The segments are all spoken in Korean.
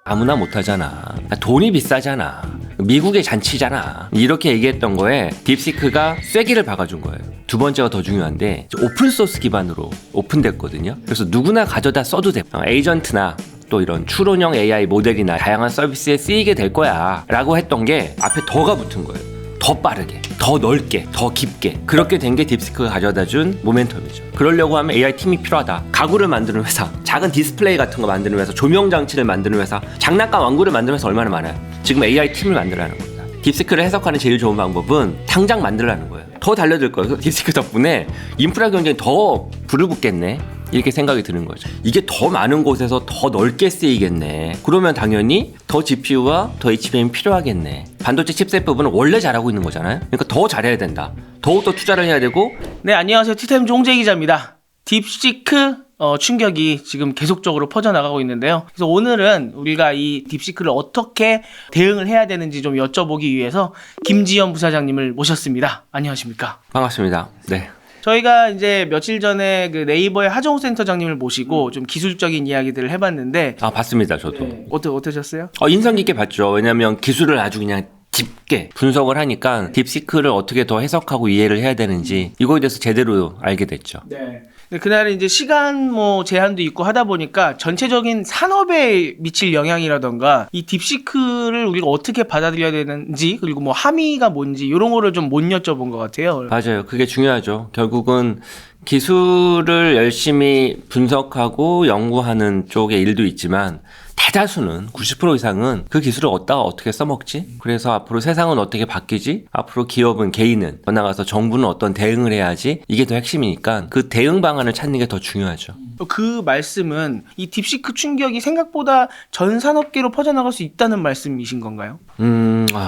아무나 못하잖아. 돈이 비싸잖아. 미국의 잔치잖아. 이렇게 얘기했던 거에 딥시크가 쐐기를 박아준 거예요. 두 번째가 더 중요한데 오픈소스 기반으로 오픈됐거든요. 그래서 누구나 가져다 써도 돼. 에이전트나 또 이런 추론형 AI 모델이나 다양한 서비스에 쓰이게 될 거야 라고 했던 게 앞에 더가 붙은 거예요. 더 빠르게, 더 넓게, 더 깊게. 그렇게 된 게 딥시크가 가져다준 모멘텀이죠. 그러려고 하면 AI 팀이 필요하다. 가구를 만드는 회사, 작은 디스플레이 같은 거 만드는 회사, 조명 장치를 만드는 회사, 장난감 왕구를 만드는 회사 얼마나 많아요. 지금 AI 팀을 만들라는 겁니다. 딥시크를 해석하는 제일 좋은 방법은 당장 만들라는 거예요. 더 달려들 거예요. 딥시크 덕분에 인프라 경쟁이 더 불을 붙겠네. 이렇게 생각이 드는 거죠. 이게 더 많은 곳에서 더 넓게 쓰이겠네. 그러면 당연히 더 GPU와 더 HBM이 필요하겠네. 반도체 칩셋 부분은 원래 잘하고 있는 거잖아요. 그러니까 더 잘해야 된다. 더욱더 투자를 해야 되고. 네, 안녕하세요. 티타임 종재 기자입니다. 딥시크 충격이 지금 계속적으로 퍼져나가고 있는데요. 그래서 오늘은 우리가 이 딥시크를 어떻게 대응을 해야 되는지 좀 여쭤보기 위해서 김지현 부사장님을 모셨습니다. 안녕하십니까? 반갑습니다. 네. 저희가 이제 며칠 전에 그 네이버의 하정우 센터장님을 모시고 좀 기술적인 이야기들을 해봤는데 봤습니다. 저도. 네. 어떠셨어요? 인상 깊게 봤죠. 왜냐하면 기술을 아주 그냥 깊게 분석을 하니까 딥시크를 어떻게 더 해석하고 이해를 해야 되는지 이거에 대해서 제대로 알게 됐죠. 네. 그날은 이제 시간 제한도 있고 하다 보니까 전체적인 산업에 미칠 영향이라던가 이 딥시크를 우리가 어떻게 받아들여야 되는지 그리고 함의가 뭔지 이런 거를 좀 못 여쭤본 것 같아요. 맞아요. 그게 중요하죠. 결국은 기술을 열심히 분석하고 연구하는 쪽의 일도 있지만 대다수는 90% 이상은 그 기술을 얻다가 어떻게 써먹지? 그래서 앞으로 세상은 어떻게 바뀌지? 앞으로 기업은 개인은 더 나가서 정부는 어떤 대응을 해야지? 이게 더 핵심이니까 그 대응 방안을 찾는 게 더 중요하죠. 그 말씀은 이 딥시크 충격이 생각보다 전 산업계로 퍼져나갈 수 있다는 말씀이신 건가요?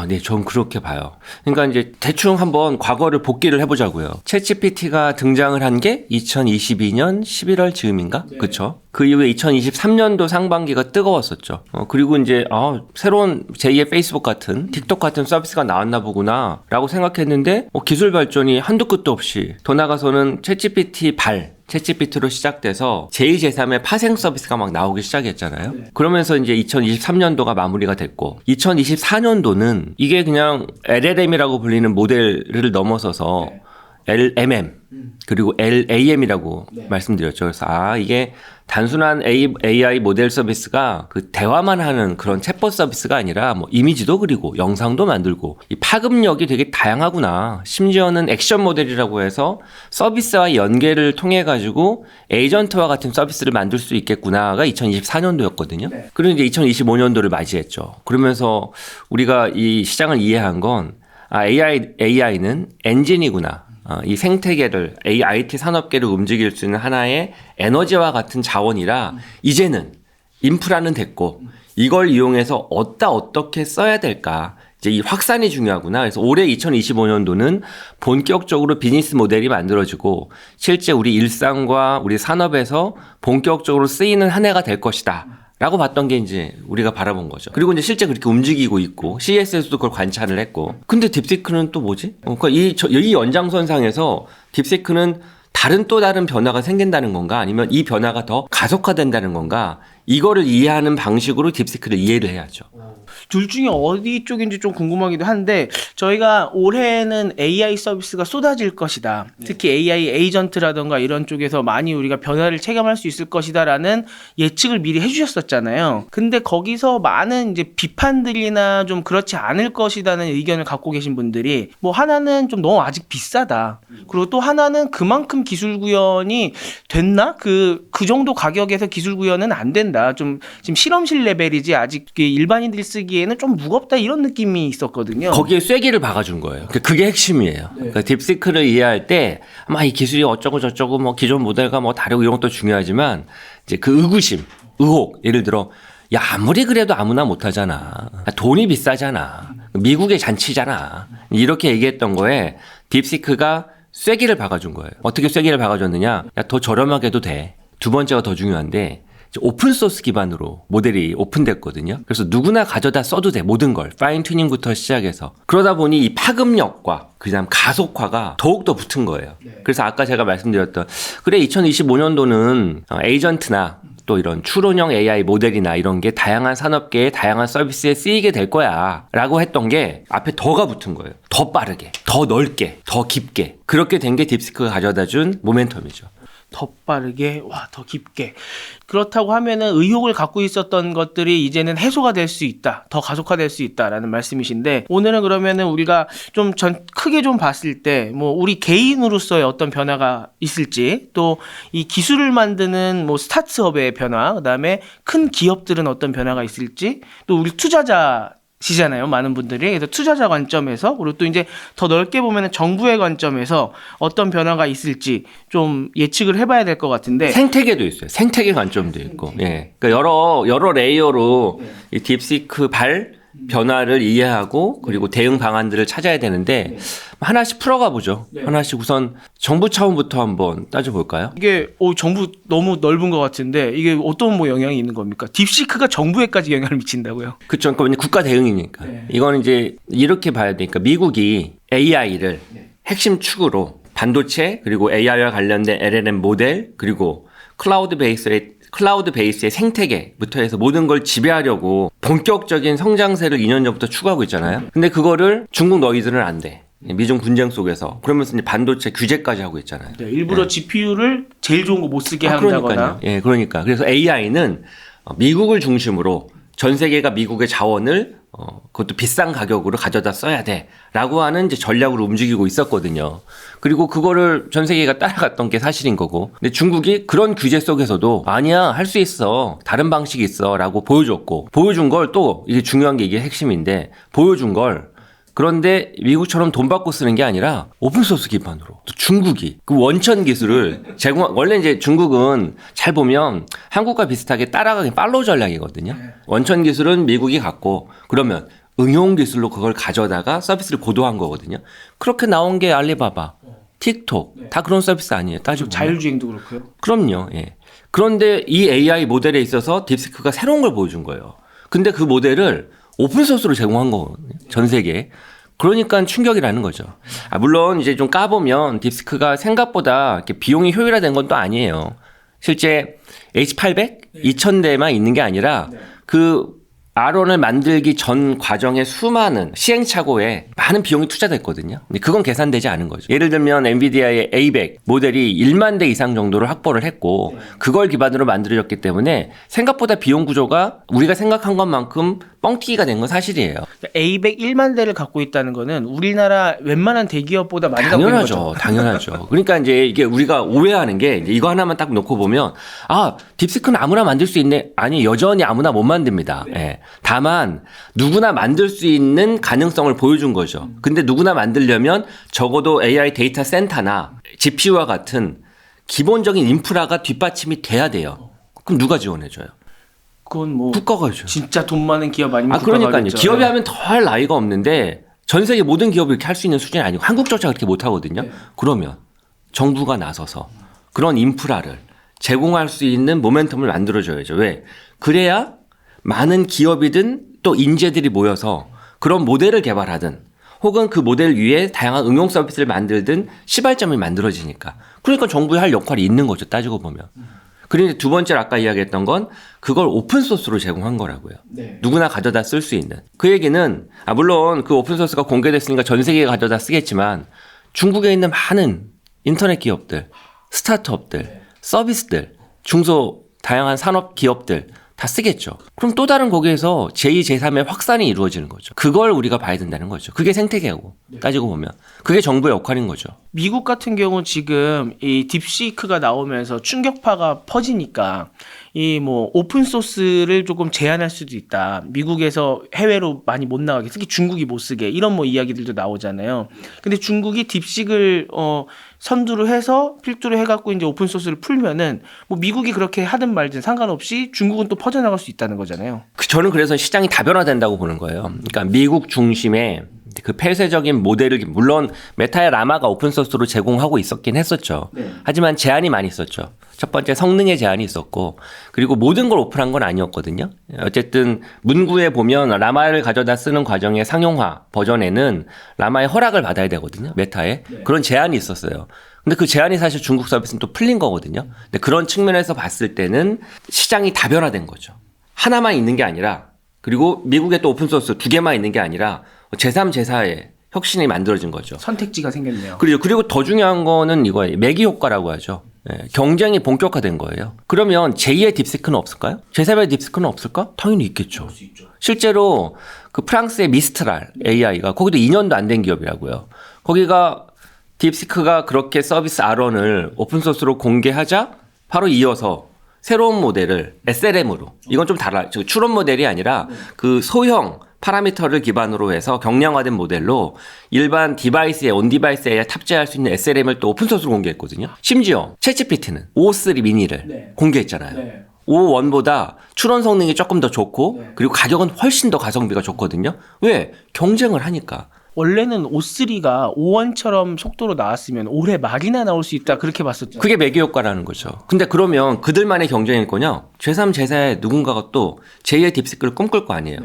네, 전 그렇게 봐요. 그러니까 이제 대충 한번 과거를 복기를 해보자고요. 챗GPT가 등장을 한 게 2022년 11월 즈음인가? 네. 그쵸? 그 이후에 2023년도 상반기가 뜨거웠었죠. 그리고 이제 새로운 제2의 페이스북 같은 틱톡 같은 서비스가 나왔나 보구나 라고 생각했는데 기술 발전이 한도 끝도 없이 더 나가서는 챗GPT로 시작돼서 제2, 제3의 파생 서비스가 막 나오기 시작했잖아요. 네. 그러면서 이제 2023년도가 마무리가 됐고 2024년도는 이게 그냥 LLM이라고 불리는 모델을 넘어서서 네. LMM 그리고 LAM이라고 네. 말씀드렸죠. 그래서 이게 단순한 AI 모델 서비스가 그 대화만 하는 그런 챗봇 서비스가 아니라 이미지도 그리고 영상도 만들고 이 파급력이 되게 다양하구나. 심지어는 액션 모델이라고 해서 서비스와 연계를 통해 가지고 에이전트와 같은 서비스를 만들 수 있겠구나가 2024년도였거든요. 네. 그리고 이제 2025년도를 맞이했죠. 그러면서 우리가 이 시장을 이해한 건 AI는 엔진이구나. 이 생태계를 IT 산업계를 움직일 수 있는 하나의 에너지와 같은 자원이라 이제는 인프라는 됐고 이걸 이용해서 어떻게 써야 될까 이제 이 확산이 중요하구나. 그래서 올해 2025년도는 본격적으로 비즈니스 모델이 만들어지고 실제 우리 일상과 우리 산업에서 본격적으로 쓰이는 한 해가 될 것이다. 라고 봤던 게 이제 우리가 바라본 거죠. 그리고 이제 실제 그렇게 움직이고 있고 CES에서도 그걸 관찰을 했고. 근데 딥시크는 또 뭐지? 그러니까 이 연장선상에서 딥시크는 또 다른 변화가 생긴다는 건가? 아니면 이 변화가 더 가속화된다는 건가? 이거를 이해하는 방식으로 딥시크를 이해를 해야죠. 둘 중에 어디 쪽인지 좀 궁금하기도 한데 저희가 올해는 AI 서비스가 쏟아질 것이다. 특히 AI 에이전트라던가 이런 쪽에서 많이 우리가 변화를 체감할 수 있을 것이다라는 예측을 미리 해주셨었잖아요. 근데 거기서 많은 이제 비판들이나 좀 그렇지 않을 것이다는 의견을 갖고 계신 분들이 하나는 좀 너무 아직 비싸다. 그리고 또 하나는 그만큼 기술 구현이 됐나? 그 정도 가격에서 기술 구현은 안 된다. 좀 지금 실험실 레벨이지 아직 일반인들이 쓰기에는 좀 무겁다 이런 느낌이 있었거든요. 거기에 쐐기를 박아준 거예요. 그게 핵심이에요. 네. 그러니까 딥시크를 이해할 때 아마 이 기술이 어쩌고 저쩌고 기존 모델과 다르고 이런 것도 중요하지만 이제 그 의혹 예를 들어 아무리 그래도 아무나 못하잖아. 돈이 비싸잖아. 미국의 잔치잖아. 이렇게 얘기했던 거에 딥시크가 쐐기를 박아준 거예요. 어떻게 쐐기를 박아줬느냐? 더 저렴하게 해도 돼. 두 번째가 더 중요한데 오픈소스 기반으로 모델이 오픈됐거든요. 그래서 누구나 가져다 써도 돼. 모든 걸. 파인 튜닝부터 시작해서. 그러다 보니 이 파급력과 그다음 가속화가 더욱더 붙은 거예요. 그래서 아까 제가 말씀드렸던 2025년도는 에이전트나 또 이런 추론형 AI 모델이나 이런 게 다양한 산업계의 다양한 서비스에 쓰이게 될 거야 라고 했던 게 앞에 더가 붙은 거예요. 더 빠르게, 더 넓게, 더 깊게. 그렇게 된 게 딥시크가 가져다 준 모멘텀이죠. 더 빠르게, 더 깊게. 그렇다고 하면은 의혹을 갖고 있었던 것들이 이제는 해소가 될 수 있다. 더 가속화될 수 있다라는 말씀이신데, 오늘은 그러면은 우리가 좀 크게 좀 봤을 때, 뭐, 우리 개인으로서의 어떤 변화가 있을지, 또 이 기술을 만드는 뭐 스타트업의 변화, 그 다음에 큰 기업들은 어떤 변화가 있을지, 또 우리 투자자시잖아요, 많은 분들이. 그래서 투자자 관점에서, 그리고 또 이제 더 넓게 보면은 정부의 관점에서 어떤 변화가 있을지 좀 예측을 해봐야 될 것 같은데. 생태계도 있어요. 생태계 관점도 있고. 예. 그러니까 여러 레이어로 이 딥시크 변화를 이해하고 그리고 대응 방안들을 찾아야 되는데 하나씩 풀어가 보죠. 하나씩 우선 정부 차원부터 한번 따져볼까요? 이게 정부 너무 넓은 것 같은데 이게 어떤 뭐 영향이 있는 겁니까? 딥시크가 정부에까지 영향을 미친다고요? 그렇죠. 그러니까 국가 대응이니까. 이건 이제 이렇게 봐야 되니까 미국이 AI를 핵심 축으로 반도체 그리고 AI와 관련된 LLM 모델 그리고 클라우드 베이스의 생태계부터 해서 모든 걸 지배하려고 본격적인 성장세를 2년 전부터 추구하고 있잖아요. 근데 그거를 중국 너희들은 안 돼. 미중 분쟁 속에서 그러면서 이제 반도체 규제까지 하고 있잖아요. 네, 일부러 GPU를 제일 좋은 거 못 쓰게 한다거나. 그러니까요. 예, 그러니까 그래서 AI는 미국을 중심으로 전 세계가 미국의 자원을 그것도 비싼 가격으로 가져다 써야 돼라고 하는 이제 전략으로 움직이고 있었거든요. 그리고 그거를 전 세계가 따라갔던 게 사실인 거고. 근데 중국이 그런 규제 속에서도 아니야, 할 수 있어. 다른 방식이 있어라고 보여줬고. 보여준 걸 또 이게 중요한 게 이게 핵심인데 보여준 걸 그런데 미국처럼 돈 받고 쓰는 게 아니라 오픈소스 기반으로 또 중국이 그 원천 기술을 원래 이제 중국은 잘 보면 한국과 비슷하게 따라가기 팔로우 전략이거든요. 원천 기술은 미국이 갖고 그러면 응용 기술로 그걸 가져다가 서비스를 고도화한 거거든요. 그렇게 나온 게 알리바바, 틱톡 다 그런 서비스 아니에요. 따지고 자율주행도 그렇고요. 그럼요. 예. 그런데 이 AI 모델에 있어서 딥시크가 새로운 걸 보여준 거예요. 근데 그 모델을 오픈소스로 제공한 거거든요. 전 세계에. 그러니까 충격이라는 거죠. 물론 이제 좀 까보면 딥시크가 생각보다 이렇게 비용이 효율화된 건 또 아니에요. 실제 H800, 2000대만 있는 게 아니라 그 R1을 만들기 전 과정에 수많은 시행착오에 많은 비용이 투자됐거든요. 근데 그건 계산되지 않은 거죠. 예를 들면 엔비디아의 A100 모델이 1만 대 이상 정도를 확보를 했고 그걸 기반으로 만들어졌기 때문에 생각보다 비용 구조가 우리가 생각한 것만큼 뻥튀기가 된 건 사실이에요. A100 1만 대를 갖고 있다는 거는 우리나라 웬만한 대기업보다 많이 갖고 있는 거죠. 당연하죠. 그러니까 이제 이게 우리가 오해하는 게 이제 이거 하나만 딱 놓고 보면 딥시크는 아무나 만들 수 있네. 아니, 여전히 아무나 못 만듭니다. 예. 다만 누구나 만들 수 있는 가능성을 보여준 거죠. 근데 누구나 만들려면 적어도 AI 데이터 센터나 GPU와 같은 기본적인 인프라가 뒷받침이 돼야 돼요. 그럼 누가 지원해줘요? 그건 뭐 국가가 죠 진짜 돈 많은 기업 아니면 그러니까요. 기업이 하면 더 할 나위가 없는데 전 세계 모든 기업이 이렇게 할 수 있는 수준이 아니고 한국조차 그렇게 못 하거든요. 그러면 정부가 나서서 그런 인프라를 제공할 수 있는 모멘텀을 만들어줘야죠. 왜? 그래야 많은 기업이든 또 인재들이 모여서 그런 모델을 개발하든 혹은 그 모델 위에 다양한 응용 서비스를 만들든 시발점이 만들어지니까. 그러니까 정부의 할 역할이 있는 거죠. 따지고 보면. 그리고 두 번째로 아까 이야기했던 건 그걸 오픈소스로 제공한 거라고요. 누구나 가져다 쓸 수 있는. 그 얘기는 물론 그 오픈소스가 공개됐으니까 전 세계가 가져다 쓰겠지만 중국에 있는 많은 인터넷 기업들, 스타트업들, 서비스들, 중소 다양한 산업 기업들 다 쓰겠죠. 그럼 또 다른 거기에서 제2, 제3의 확산이 이루어지는 거죠. 그걸 우리가 봐야 된다는 거죠. 그게 생태계고 따지고 보면. 그게 정부의 역할인 거죠. 미국 같은 경우 지금 이 딥시크가 나오면서 충격파가 퍼지니까 이 뭐 오픈 소스를 조금 제한할 수도 있다. 미국에서 해외로 많이 못 나가게, 특히 중국이 못 쓰게, 이런 뭐 이야기들도 나오잖아요. 근데 중국이 딥식을 선두를 해서 필두로 해갖고 이제 오픈 소스를 풀면은 뭐 미국이 그렇게 하든 말든 상관없이 중국은 또 퍼져나갈 수 있다는 거잖아요. 저는 그래서 시장이 다변화된다고 보는 거예요. 그러니까 미국 중심의 그 폐쇄적인 모델을 물론 메타의 라마가 오픈소스로 제공하고 있었긴 했었죠. 하지만 제한이 많이 있었죠. 첫 번째 성능의 제한이 있었고 그리고 모든 걸 오픈한 건 아니었거든요. 어쨌든 문구에 보면 라마를 가져다 쓰는 과정의 상용화 버전에는 라마의 허락을 받아야 되거든요. 메타에. 그런 제한이 있었어요. 근데 그 제한이 사실 중국 서비스는 또 풀린 거거든요. 근데 그런 측면에서 봤을 때는 시장이 다변화된 거죠. 하나만 있는 게 아니라 그리고 미국에 또 오픈소스 2개만 있는 게 아니라 제3, 제4의 혁신이 만들어진 거죠. 선택지가 생겼네요. 그리고 더 중요한 거는 이거예요. 매기 효과라고 하죠. 경쟁이 본격화된 거예요. 그러면 제2의 딥시크는 없을까요? 제3의 딥시크는 없을까? 당연히 있겠죠. 실제로 그 프랑스의 미스트랄 AI가 거기도 2년도 안 된 기업이라고요. 거기가 딥시크가 그렇게 서비스 R1을 오픈소스로 공개하자 바로 이어서 새로운 모델을 SLM으로 이건 좀 달라요. 추론 모델이 아니라 그 소형 파라미터를 기반으로 해서 경량화된 모델로 일반 디바이스에 온디바이스에 탑재할 수 있는 SLM을 또 오픈소스로 공개했거든요. 심지어 챗GPT는 O3 미니를 공개했잖아요. O1보다 추론 성능이 조금 더 좋고 그리고 가격은 훨씬 더 가성비가 좋거든요. 왜? 경쟁을 하니까. 원래는 O3가 O1처럼 속도로 나왔으면 올해 말이나 나올 수 있다 그렇게 봤었죠. 그게 매개 효과라는 거죠. 근데 그러면 그들만의 경쟁일 거냐? 제3, 제4의 누군가가 또 제2의 딥시크를 꿈꿀 거 아니에요.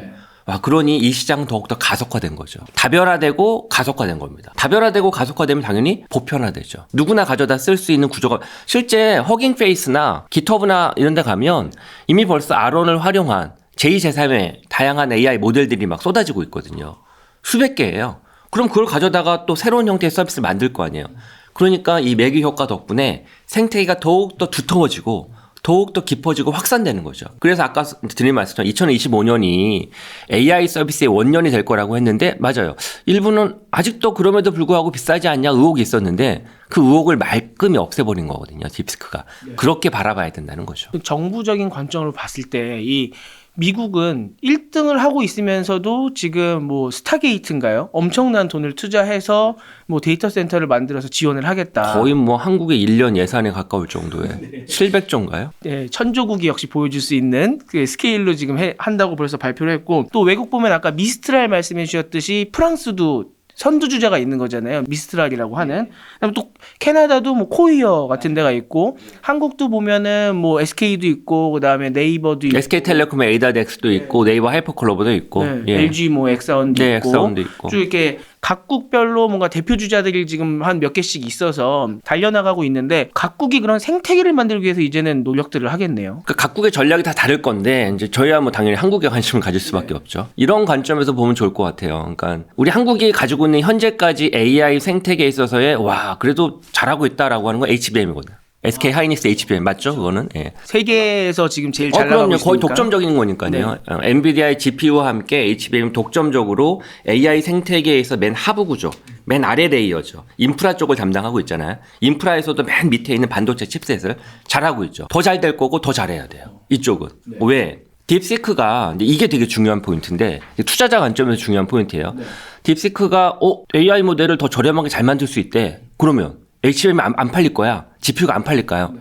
와, 그러니 이 시장은 더욱더 가속화된 거죠. 다변화되고 가속화된 겁니다. 다변화되고 가속화되면 당연히 보편화되죠. 누구나 가져다 쓸 수 있는 구조가 실제 허깅페이스나 깃허브나 이런 데 가면 이미 벌써 R1을 활용한 제2, 제3의 다양한 AI 모델들이 막 쏟아지고 있거든요. 수백 개예요. 그럼 그걸 가져다가 또 새로운 형태의 서비스를 만들 거 아니에요. 그러니까 이 매개 효과 덕분에 생태계가 더욱더 두터워지고 더욱더 깊어지고 확산되는 거죠. 그래서 아까 드린 말씀처럼 2025년이 AI 서비스의 원년이 될 거라고 했는데 맞아요. 일부는 아직도 그럼에도 불구하고 비싸지 않냐 의혹이 있었는데 그 의혹을 말끔히 없애버린 거거든요. 딥시크가. 그렇게 바라봐야 된다는 거죠. 정부적인 관점으로 봤을 때 이 미국은 1등을 하고 있으면서도 지금 뭐 스타게이트인가요? 엄청난 돈을 투자해서 뭐 데이터 센터를 만들어서 지원을 하겠다. 거의 뭐 한국의 1년 예산에 가까울 정도의 700조인가요? 네, 천조국이 역시 보여줄 수 있는 그 스케일로 지금 한다고 벌써 발표를 했고 또 외국 보면 아까 미스트랄 말씀해 주셨듯이 프랑스도 선두주자가 있는 거잖아요. 미스트랄이라고 하는. 그다음에 또 캐나다도 뭐 코이어 같은 데가 있고 한국도 보면은 뭐 SK도 있고 그다음에 네이버도 있고 SK텔레콤의 에이다덱스도 있고 네이버 하이퍼클로버도 있고 LG 뭐 엑사운도 네, 있고 엑사운도 있고 쭉 이렇게 각국별로 뭔가 대표 주자들이 지금 한 몇 개씩 있어서 달려나가고 있는데 각국이 그런 생태계를 만들기 위해서 이제는 노력들을 하겠네요. 그러니까 각국의 전략이 다 다를 건데 이제 저희야 뭐 당연히 한국에 관심을 가질 수밖에 없죠. 이런 관점에서 보면 좋을 것 같아요. 그러니까 우리 한국이 가지고 있는 현재까지 AI 생태계에 있어서의 와 그래도 잘하고 있다라고 하는 건 HBM이거든요. SK 하이닉스 HBM 맞죠? 그거는 예. 세계에서 지금 제일 잘 나가고 그럼요. 있으니까. 거의 독점적인 거니까요. 엔비디아의 GPU와 함께 HBM 독점적으로 AI 생태계에서 맨 하부 구조, 맨 아래 레이어죠. 인프라 쪽을 담당하고 있잖아요. 인프라에서도 맨 밑에 있는 반도체 칩셋을 잘하고 있죠. 더 잘 될 거고 더 잘해야 돼요. 이쪽은. 왜? 딥시크가 이게 되게 중요한 포인트인데 투자자 관점에서 중요한 포인트예요. 딥시크가 AI 모델을 더 저렴하게 잘 만들 수 있대. 그러면 HBM이 안 팔릴 거야. GPU가 안 팔릴까요?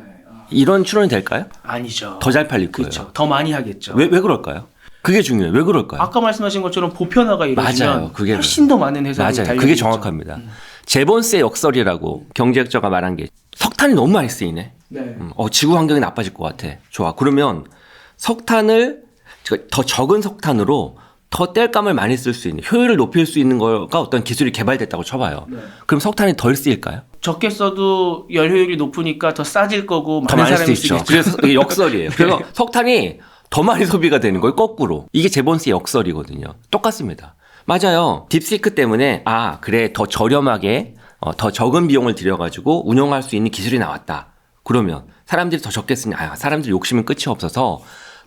이런 추론이 될까요? 아니죠. 더 잘 팔릴 거예요. 그렇죠. 더 많이 하겠죠. 왜 그럴까요? 그게 중요해요. 왜 그럴까요? 아까 말씀하신 것처럼 보편화가 이루어지면 맞아요. 그게 훨씬 더 많은 회사들이 맞아요. 달려있죠. 그게 정확합니다. 제본스의 역설이라고 경제학자가 말한 게 석탄이 너무 많이 쓰이네. 네. 지구 환경이 나빠질 것 같아. 좋아. 그러면 석탄을 더 적은 석탄으로 더 땔감을 많이 쓸 수 있는 효율을 높일 수 있는 거가 어떤 기술이 개발됐다고 쳐봐요. 그럼 석탄이 덜 쓰일까요? 적게 써도 열 효율이 높으니까 더 싸질 거고 더 많은 많이 사람이 쓰죠. 쓰겠죠. 그래서 이게 역설이에요. 그래서 석탄이 더 많이 소비가 되는 거예요. 거꾸로. 이게 제본스의 역설이거든요. 똑같습니다. 맞아요. 딥시크 때문에 그래 더 저렴하게 더 적은 비용을 들여가지고 운영할 수 있는 기술이 나왔다. 그러면 사람들이 더 적게 쓰냐? 사람들 욕심은 끝이 없어서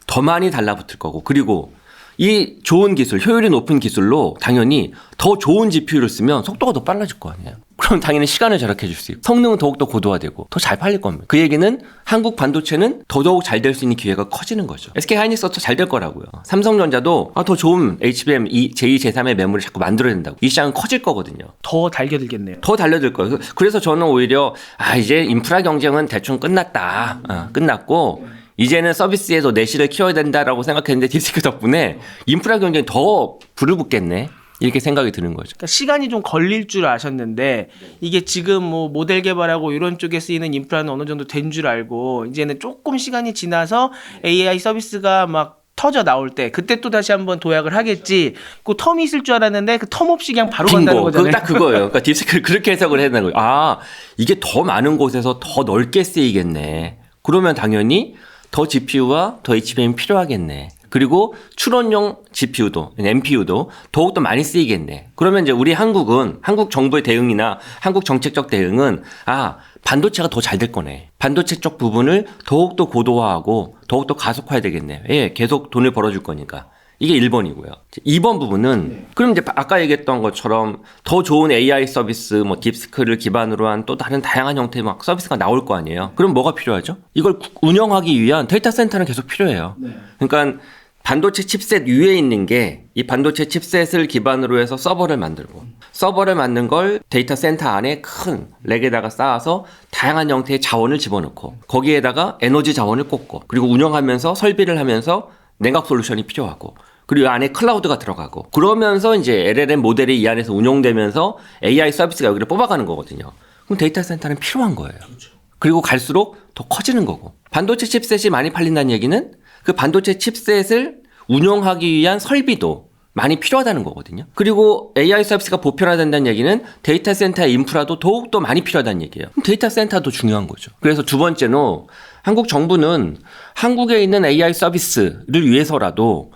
더 많이 달라붙을 거고 그리고 이 좋은 기술, 효율이 높은 기술로 당연히 더 좋은 GPU를 쓰면 속도가 더 빨라질 거 아니에요. 그럼 당연히 시간을 절약해 줄 수 있고 성능은 더욱더 고도화되고 더 잘 팔릴 겁니다. 그 얘기는 한국 반도체는 더더욱 잘 될 수 있는 기회가 커지는 거죠. SK 하이닉스도 잘 될 거라고요. 삼성전자도 더 좋은 HBM 제2, 제3의 메모리를 자꾸 만들어야 된다고. 이 시장은 커질 거거든요. 더 달겨들겠네요. 더 달려들 거예요. 그래서 저는 오히려 이제 인프라 경쟁은 대충 끝났다. 끝났고 이제는 서비스에서 내실을 키워야 된다라고 생각했는데 딥시크 덕분에 인프라 경쟁이 더 불을 붙겠네. 이렇게 생각이 드는 거죠. 그러니까 시간이 좀 걸릴 줄 아셨는데 이게 지금 뭐 모델 개발하고 이런 쪽에 쓰이는 인프라는 어느 정도 된 줄 알고 이제는 조금 시간이 지나서 AI 서비스가 막 터져 나올 때 그때 또 다시 한번 도약을 하겠지. 그 텀이 있을 줄 알았는데 그 텀 없이 그냥 바로 간다는 거잖아요. 딱 그거예요. 그러니까 딥시크를 그렇게 해석을 해야 되는 거예요. 아, 이게 더 많은 곳에서 더 넓게 쓰이겠네. 그러면 당연히 더 GPU와 더 HBM이 필요하겠네. 그리고 추론용 GPU도, NPU도 더욱더 많이 쓰이겠네. 그러면 이제 우리 한국은, 한국 정부의 대응이나 한국 정책적 대응은, 아, 반도체가 더 잘 될 거네. 반도체 쪽 부분을 더욱더 고도화하고 더욱더 가속화해야 되겠네. 예, 계속 돈을 벌어줄 거니까. 이게 1번이고요. 2번 부분은, 그럼 이제 아까 얘기했던 것처럼 더 좋은 AI 서비스, 뭐 딥스크를 기반으로 한 또 다른 다양한 형태의 막 서비스가 나올 거 아니에요. 그럼 뭐가 필요하죠? 이걸 운영하기 위한 데이터 센터는 계속 필요해요. 그러니까 반도체 칩셋 위에 있는 게 이 반도체 칩셋을 기반으로 해서 서버를 만들고, 서버를 만든 걸 데이터 센터 안에 큰 렉에다가 쌓아서 다양한 형태의 자원을 집어넣고, 거기에다가 에너지 자원을 꽂고, 그리고 운영하면서 설비를 하면서 냉각 솔루션이 필요하고, 그리고 안에 클라우드가 들어가고, 그러면서 이제 LLM 모델이 이 안에서 운용되면서 AI 서비스가 여기를 뽑아가는 거거든요. 그럼 데이터 센터는 필요한 거예요. 그리고 갈수록 더 커지는 거고. 반도체 칩셋이 많이 팔린다는 얘기는 그 반도체 칩셋을 운용하기 위한 설비도 많이 필요하다는 거거든요. 그리고 AI 서비스가 보편화된다는 얘기는 데이터 센터의 인프라도 더욱더 많이 필요하다는 얘기예요. 그럼 데이터 센터도 중요한 거죠. 그래서 두 번째로 한국 정부는 한국에 있는 AI 서비스를 위해서라도,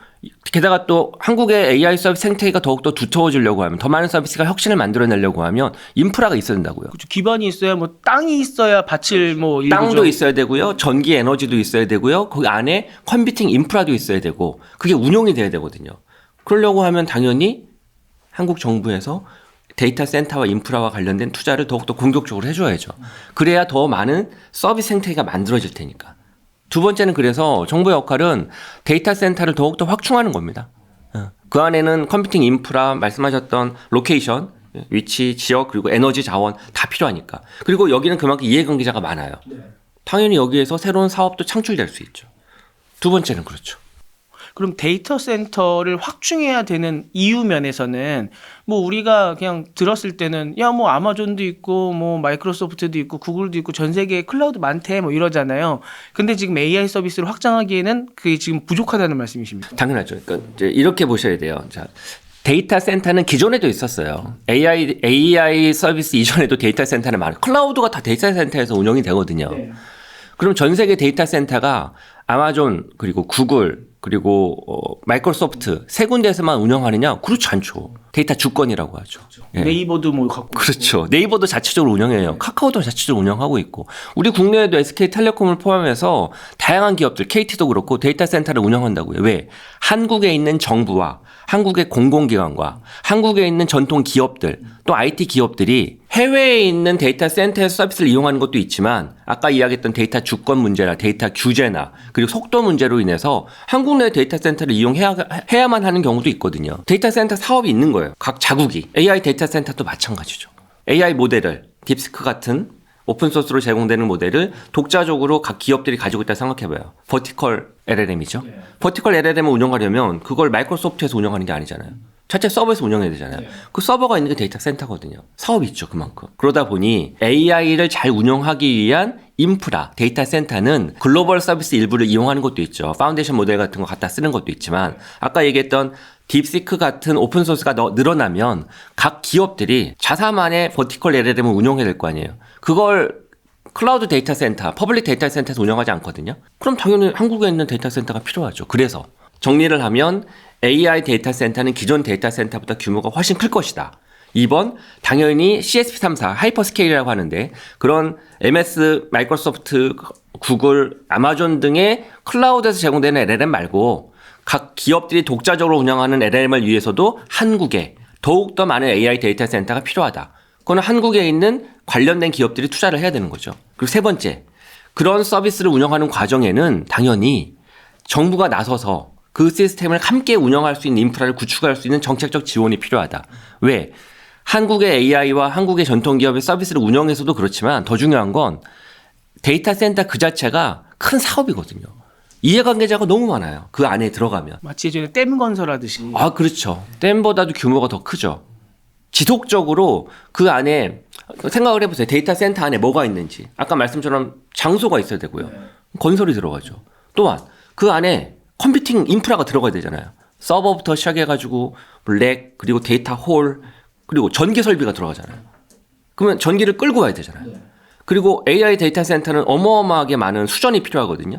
게다가 또 한국의 AI 서비스 생태계가 더욱더 두터워지려고 하면, 더 많은 서비스가 혁신을 만들어내려고 하면 인프라가 있어야 된다고요. 그렇죠. 기반이 있어야, 뭐 땅이 있어야 밭을 뭐 땅도 있어야 되고요, 전기 에너지도 있어야 되고요, 거기 안에 컴퓨팅 인프라도 있어야 되고, 그게 운용이 돼야 되거든요. 그러려고 하면 당연히 한국 정부에서 데이터 센터와 인프라와 관련된 투자를 더욱더 공격적으로 해줘야죠. 그래야 더 많은 서비스 생태계가 만들어질 테니까. 두 번째는 그래서 정부의 역할은 데이터 센터를 더욱더 확충하는 겁니다. 그 안에는 컴퓨팅 인프라, 말씀하셨던 로케이션, 위치, 지역, 그리고 에너지 자원 다 필요하니까. 그리고 여기는 그만큼 이해관계자가 많아요. 당연히 여기에서 새로운 사업도 창출될 수 있죠. 두 번째는 그렇죠. 그럼 데이터 센터를 확충해야 되는 이유 면에서는 뭐 우리가 그냥 들었을 때는 야 뭐 아마존도 있고 뭐 마이크로소프트도 있고 구글도 있고 전 세계에 클라우드 많대 뭐 이러잖아요. 근데 지금 AI 서비스를 확장하기에는 그게 지금 부족하다는 말씀이십니까? 당연하죠. 그러니까 이제 이렇게 보셔야 돼요. 자, 데이터 센터는 기존에도 있었어요. AI 서비스 이전에도 데이터 센터는 많아요. 클라우드가 다 데이터 센터에서 운영이 되거든요. 네. 그럼 전 세계 데이터 센터가 아마존, 그리고 구글, 그리고 마이크로소프트 세 군데에서만 운영하느냐? 그렇지 않죠. 데이터 주권이라고 하죠. 예. 네이버도 뭐 갖고 그렇죠. 네이버도 자체적으로 운영해요. 카카오도 자체적으로 운영하고 있고, 우리 국내에도 SK텔레콤을 포함해서 다양한 기업들, KT도 그렇고 데이터 센터를 운영한다고요. 왜? 한국에 있는 정부와 한국의 공공기관과 한국에 있는 전통 기업들, 또 IT 기업들이 해외에 있는 데이터 센터에서 서비스를 이용하는 것도 있지만, 아까 이야기했던 데이터 주권 문제나 데이터 규제나 그리고 속도 문제로 인해서 한국 내 데이터 센터를 이용해야만 하는 경우도 있거든요. 데이터 센터 사업이 있는 거예요. 각 자국이. AI 데이터 센터도 마찬가지죠. AI 모델을, 딥스크 같은 오픈소스로 제공되는 모델을 독자적으로 각 기업들이 가지고 있다 생각해봐요. 버티컬 LLM이죠. 버티컬 LLM을 운영하려면 그걸 마이크로소프트에서 운영하는 게 아니잖아요. 자체 서버에서 운영해야 되잖아요. 그 서버가 있는 게 데이터 센터거든요. 사업이 있죠, 그만큼. 그러다 보니 AI를 잘 운영하기 위한 인프라, 데이터 센터는 글로벌 서비스 일부를 이용하는 것도 있죠. 파운데이션 모델 같은 거 갖다 쓰는 것도 있지만, 아까 얘기했던 딥시크 같은 오픈소스가 늘어나면 각 기업들이 자사만의 버티컬 LLM을 운영해야 될 거 아니에요. 그걸 클라우드 데이터 센터, 퍼블릭 데이터 센터에서 운영하지 않거든요. 그럼 당연히 한국에 있는 데이터 센터가 필요하죠. 그래서 정리를 하면 AI 데이터 센터는 기존 데이터 센터보다 규모가 훨씬 클 것이다. 2번, 당연히 CSP3사, 하이퍼스케일이라고 하는데, 그런 MS, 마이크로소프트, 구글, 아마존 등의 클라우드에서 제공되는 LLM 말고 각 기업들이 독자적으로 운영하는 LLM을 위해서도 한국에 더욱더 많은 AI 데이터 센터가 필요하다. 그건 한국에 있는 관련된 기업들이 투자를 해야 되는 거죠. 그리고 세 번째, 그런 서비스를 운영하는 과정에는 당연히 정부가 나서서 그 시스템을 함께 운영할 수 있는 인프라를 구축할 수 있는 정책적 지원이 필요하다. 왜? 한국의 AI와 한국의 전통기업의 서비스를 운영해서도 그렇지만 더 중요한 건 데이터 센터 그 자체가 큰 사업이거든요. 이해관계자가 너무 많아요. 그 안에 들어가면. 마치 예전에 댐 건설하듯이. 아, 그렇죠. 댐보다도 규모가 더 크죠. 지속적으로 그 안에 생각을 해보세요. 데이터 센터 안에 뭐가 있는지. 아까 말씀처럼 장소가 있어야 되고요. 건설이 들어가죠. 또한 그 안에 컴퓨팅 인프라가 들어가야 되잖아요. 서버부터 시작해가지고 렉, 그리고 데이터 홀, 그리고 전기 설비가 들어가잖아요. 그러면 전기를 끌고 와야 되잖아요. 그리고 AI 데이터 센터는 어마어마하게 많은 수전이 필요하거든요.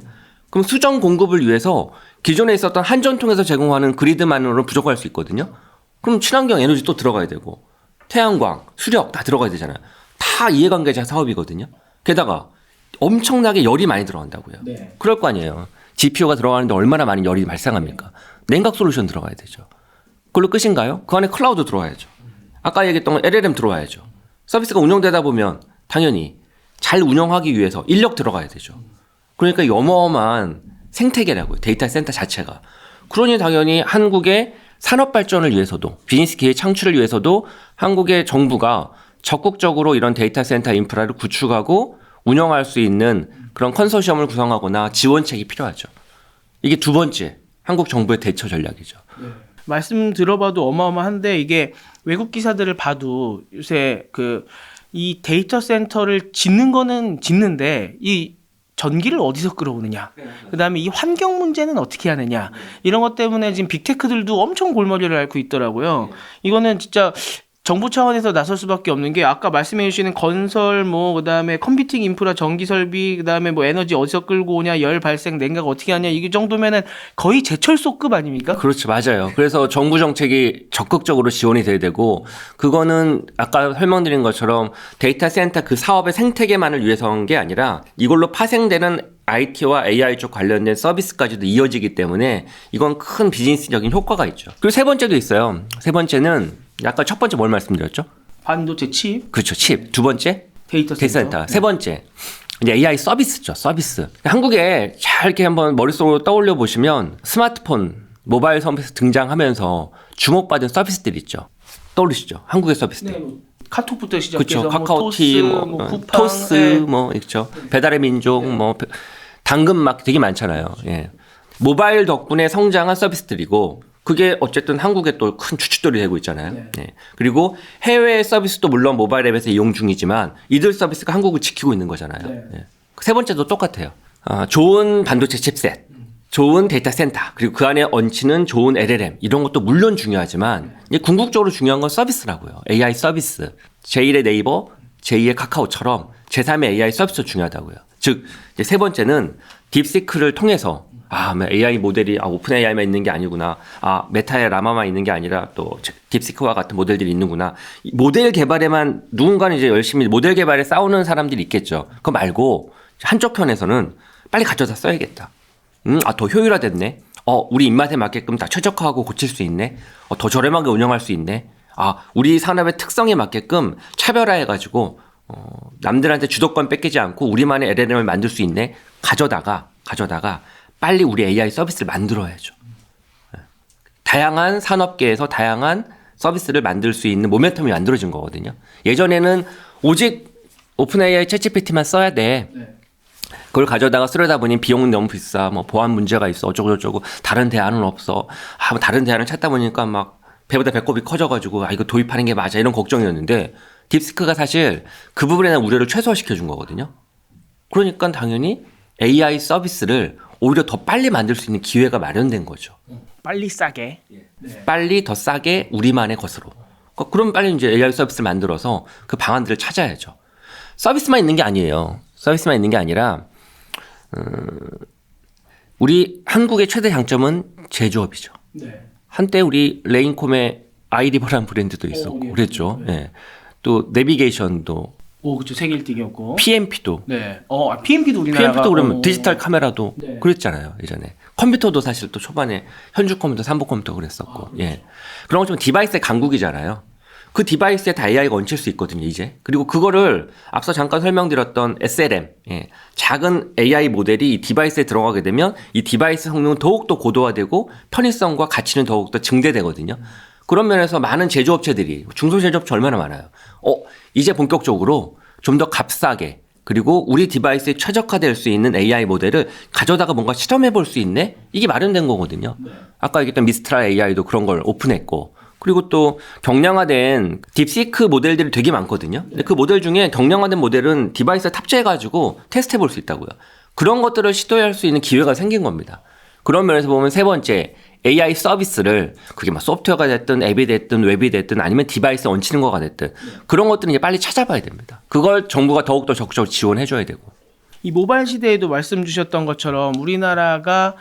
그럼 수전 공급을 위해서 기존에 있었던 한전통에서 제공하는 그리드만으로 부족할 수 있거든요. 그럼 친환경 에너지 또 들어가야 되고 태양광, 수력 다 들어가야 되잖아요. 다 이해관계자 사업이거든요. 게다가 엄청나게 열이 많이 들어간다고요. 네. 그럴 거 아니에요. GPU가 들어가는데 얼마나 많은 열이 발생합니까? 냉각 솔루션 들어가야 되죠. 그걸로 끝인가요? 그 안에 클라우드 들어와야죠. 아까 얘기했던 건 LLM 들어와야죠. 서비스가 운영되다 보면 당연히 잘 운영하기 위해서 인력 들어가야 되죠. 그러니까 어마어마한 생태계라고요. 데이터 센터 자체가. 그러니 당연히 한국의 산업 발전을 위해서도 비즈니스 기회 창출을 위해서도 한국의 정부가 적극적으로 이런 데이터 센터 인프라를 구축하고 운영할 수 있는 그런 컨소시엄을 구성하거나 지원책이 필요하죠. 이게 두 번째 한국 정부의 대처 전략이죠. 말씀 들어봐도 어마어마한데 이게 외국 기사들을 봐도 요새 이 데이터 센터를 짓는 거는 짓는데 이 전기를 어디서 끌어오느냐, 그다음에 이 환경 문제는 어떻게 하느냐, 이런 것 때문에 지금 빅테크들도 엄청 골머리를 앓고 있더라고요. 이거는 진짜 정부 차원에서 나설 수밖에 없는 게 아까 말씀해 주시는 건설 그다음에 컴퓨팅 인프라 전기 설비 그다음에 에너지 어디서 끌고 오냐, 열 발생 냉각 어떻게 하냐, 이 정도면은 거의 제철소급 아닙니까? 그렇죠. 맞아요. 그래서 정부 정책이 적극적으로 지원이 돼야 되고 그거는 아까 설명드린 것처럼 데이터 센터 그 사업의 생태계만을 위해서 한 게 아니라 이걸로 파생되는 IT와 AI 쪽 관련된 서비스까지도 이어지기 때문에 이건 큰 비즈니스적인 효과가 있죠. 그리고 세 번째도 있어요. 세 번째는 아까 첫 번째 뭘 말씀드렸죠? 반도체 칩, 그렇죠. 칩. 두 번째 데이터 센터. 세 번째 이제 AI 서비스죠. 서비스. 한국에 잘 이렇게 한번 머릿속으로 떠올려 보시면 스마트폰, 모바일 서비스 등장하면서 주목받은 서비스들 있죠. 떠올리시죠? 한국의 서비스들. 네, 카톡부터 시작해서 그렇죠. 카카오티, 쿠팡, 토스, 네. 있죠. 배달의 민족, 당근마켓 되게 많잖아요. 예. 모바일 덕분에 성장한 서비스들이고 그게 어쨌든 한국에 또 큰 주춧돌이 되고 있잖아요. 네. 예. 그리고 해외 서비스도 물론 모바일 앱에서 이용 중이지만 이들 서비스가 한국을 지키고 있는 거잖아요. 네. 예. 세 번째도 똑같아요. 좋은 반도체 칩셋, 좋은 데이터 센터, 그리고 그 안에 얹히는 좋은 LLM 이런 것도 물론 중요하지만 이제 궁극적으로 중요한 건 서비스라고요. AI 서비스. 제1의 네이버, 제2의 카카오처럼 제3의 AI 서비스도 중요하다고요. 즉 이제 세 번째는 딥시크를 통해서 AI 모델이 오픈 AI만 있는 게 아니구나. 메타의 라마만 있는 게 아니라 또 딥시크와 같은 모델들이 있는구나. 모델 개발에만 누군가는 이제 열심히 모델 개발에 싸우는 사람들이 있겠죠. 그거 말고 한쪽 편에서는 빨리 가져다 써야겠다. 더 효율화됐네. 우리 입맛에 맞게끔 다 최적화하고 고칠 수 있네. 더 저렴하게 운영할 수 있네. 우리 산업의 특성에 맞게끔 차별화해가지고 남들한테 주도권 뺏기지 않고 우리만의 LLM을 만들 수 있네. 가져다가 빨리 우리 AI 서비스를 만들어야죠. 다양한 산업계에서 다양한 서비스를 만들 수 있는 모멘텀이 만들어진 거거든요. 예전에는 오직 오픈 AI 챗GPT만 써야 돼. 네. 그걸 가져다가 쓰려다 보니 비용은 너무 비싸. 보안 문제가 있어. 어쩌고저쩌고. 다른 대안은 없어. 다른 대안을 찾다 보니까 막 배보다 배꼽이 커져가지고 이거 도입하는 게 맞아. 이런 걱정이었는데 딥시크가 사실 그 부분에 대한 우려를 최소화시켜 준 거거든요. 그러니까 당연히 AI 서비스를 오히려 더 빨리 만들 수 있는 기회가 마련된 거죠. 빨리 싸게. 빨리 더 싸게 우리만의 것으로. 그럼 빨리 이제 AI 서비스를 만들어서 그 방안들을 찾아야죠. 서비스만 있는 게 아니에요. 서비스만 있는 게 아니라 우리 한국의 최대 장점은 제조업이죠. 네. 한때 우리 레인콤의 아이리버라는 브랜드도 있었고 예. 그랬죠. 네. 예. 또 내비게이션도 그렇죠. 세계 1등이었고. PMP도 네. PMP도 우리나라가. PMP도 그러면 디지털 카메라도 네. 그랬잖아요. 예전에. 컴퓨터도 사실 또 초반에 현주 컴퓨터, 삼보 컴퓨터 그랬었고. 예. 그런 것좀 디바이스의 강국이잖아요. 그 디바이스에 다 AI가 얹힐 수 있거든요, 이제. 그리고 그거를 앞서 잠깐 설명드렸던 SLM, 작은 AI 모델이 이 디바이스에 들어가게 되면 이 디바이스 성능은 더욱더 고도화되고 편의성과 가치는 더욱더 증대되거든요. 그런 면에서 많은 제조업체들이, 중소제조업체 얼마나 많아요. 이제 본격적으로 좀 더 값싸게 그리고 우리 디바이스에 최적화될 수 있는 AI 모델을 가져다가 뭔가 실험해 볼 수 있네? 이게 마련된 거거든요. 아까 얘기했던 미스트라 AI도 그런 걸 오픈했고, 그리고 또 경량화된 딥시크 모델들이 되게 많거든요. 근데 그 모델 중에 경량화된 모델은 디바이스에 탑재해가지고 테스트해 볼 수 있다고요. 그런 것들을 시도할 수 있는 기회가 생긴 겁니다. 그런 면에서 보면 세 번째, AI 서비스를 그게 막 소프트웨어가 됐든 앱이 됐든 웹이 됐든 아니면 디바이스에 얹히는 거가 됐든 그런 것들은 이제 빨리 찾아봐야 됩니다. 그걸 정부가 더욱더 적극적으로 지원해줘야 되고. 이 모바일 시대에도 말씀 주셨던 것처럼 우리나라가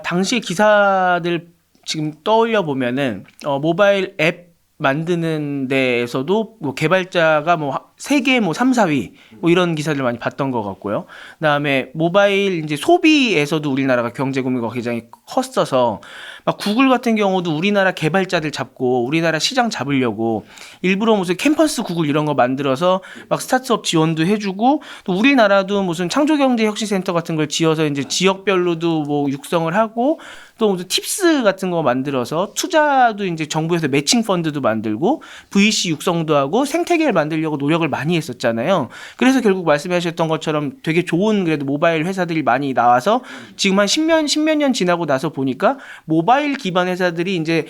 당시 기사들 지금 떠올려 보면은 모바일 앱 만드는 데에서도 뭐 개발자가 뭐 세계 뭐 3, 4위 뭐 이런 기사들 많이 봤던 것 같고요. 그다음에 모바일 이제 소비에서도 우리나라가 경제 규모가 굉장히 컸어서 막 구글 같은 경우도 우리나라 개발자들 잡고 우리나라 시장 잡으려고 일부러 무슨 캠퍼스 구글 이런 거 만들어서 막 스타트업 지원도 해주고 또 우리나라도 무슨 창조경제혁신센터 같은 걸 지어서 이제 지역별로도 뭐 육성을 하고 또 무슨 팁스 같은 거 만들어서 투자도 이제 정부에서 매칭 펀드도 만들고 VC 육성도 하고 생태계를 만들려고 노력을 많이 했었잖아요. 그래서 결국 말씀하셨던 것처럼 되게 좋은 그래도 모바일 회사들이 많이 나와서 지금 한 10몇 년 지나고 나서 보니까 모바일 기반 회사들이 이제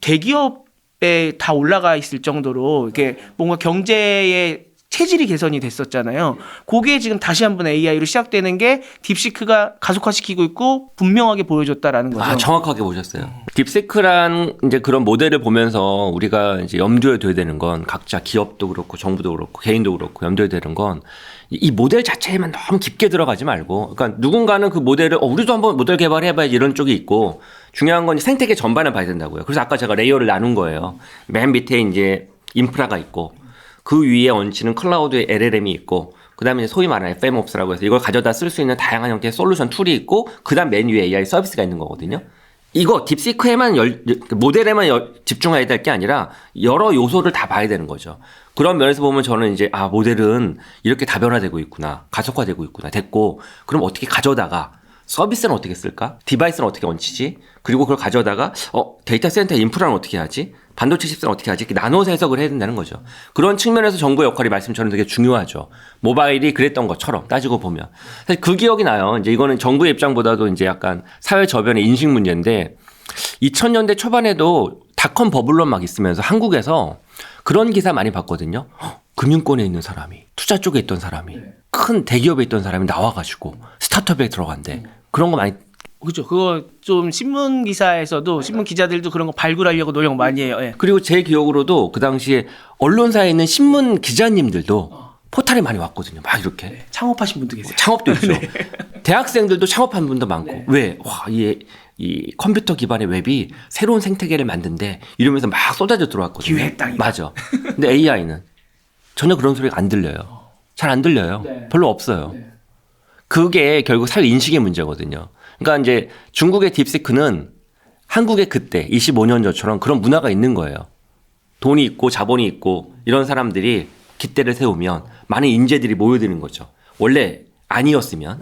대기업에 다 올라가 있을 정도로 이렇게 뭔가 경제의 체질이 개선이 됐었잖아요. 그게 지금 다시 한번 AI로 시작되는 게 딥시크가 가속화시키고 있고 분명하게 보여줬다라는 거죠. 아, 정확하게 보셨어요. 딥시크란 이제 그런 모델을 보면서 우리가 이제 염두에 둬야 되는 건 각자 기업도 그렇고 정부도 그렇고 개인도 그렇고 염두에 되는 건 이 모델 자체에만 너무 깊게 들어가지 말고, 그러니까 누군가는 그 모델을 우리도 한번 모델 개발해봐야지 이런 쪽이 있고, 중요한 건 생태계 전반을 봐야 된다고요. 그래서 아까 제가 레이어를 나눈 거예요. 맨 밑에 이제 인프라가 있고, 그 위에 얹히는 클라우드의 LLM이 있고, 그 다음에 소위 말하는 FMOPS라고 해서 이걸 가져다 쓸 수 있는 다양한 형태의 솔루션 툴이 있고, 그 다음 맨 위에 AI 서비스가 있는 거거든요. 이거 딥시크에만 모델에만 집중해야 될 게 아니라 여러 요소를 다 봐야 되는 거죠. 그런 면에서 보면 저는 이제 모델은 이렇게 다변화되고 있구나, 가속화되고 있구나, 됐고, 그럼 어떻게 가져다가 서비스는 어떻게 쓸까? 디바이스는 어떻게 얹히지? 그리고 그걸 가져다가 데이터 센터 인프라는 어떻게 하지? 반도체 칩스는 어떻게 하지? 이렇게 나눠서 해석을 해야 된다는 거죠. 그런 측면에서 정부의 역할이 말씀처럼 되게 중요하죠. 모바일이 그랬던 것처럼 따지고 보면. 사실 그 기억이 나요. 이제 이거는 정부의 입장보다도 이제 약간 사회 저변의 인식 문제인데 2000년대 초반에도 닷컴 버블론 막 있으면서 한국에서 그런 기사 많이 봤거든요. 금융권에 있는 사람이, 투자 쪽에 있던 사람이, 큰 대기업에 있던 사람이 나와가지고 스타트업에 들어간대. 그런 거 많이. 그렇죠. 그거 좀 신문 기사에서도 신문 기자들도 그런 거 발굴하려고 노력 많이 해요. 예. 그리고 제 기억으로도 그 당시에 언론사에 있는 신문 기자님들도 포탈에 많이 왔거든요. 막 이렇게. 창업하신 분도 계세요. 창업도 있죠. 대학생들도 창업한 분도 많고. 왜? 이 컴퓨터 기반의 웹이 새로운 생태계를 만든대. 이러면서 막 쏟아져 들어왔거든요. 기회의 땅이다. 맞아. 근데 AI는 전혀 그런 소리가 안 들려요. 잘 안 들려요. 별로 없어요. 그게 결국 사회 인식의 문제거든요. 그러니까 이제 중국의 딥시크는 한국의 그때 25년 전처럼 그런 문화가 있는 거예요. 돈이 있고 자본이 있고 이런 사람들이 깃대를 세우면 많은 인재들이 모여드는 거죠. 원래 아니었으면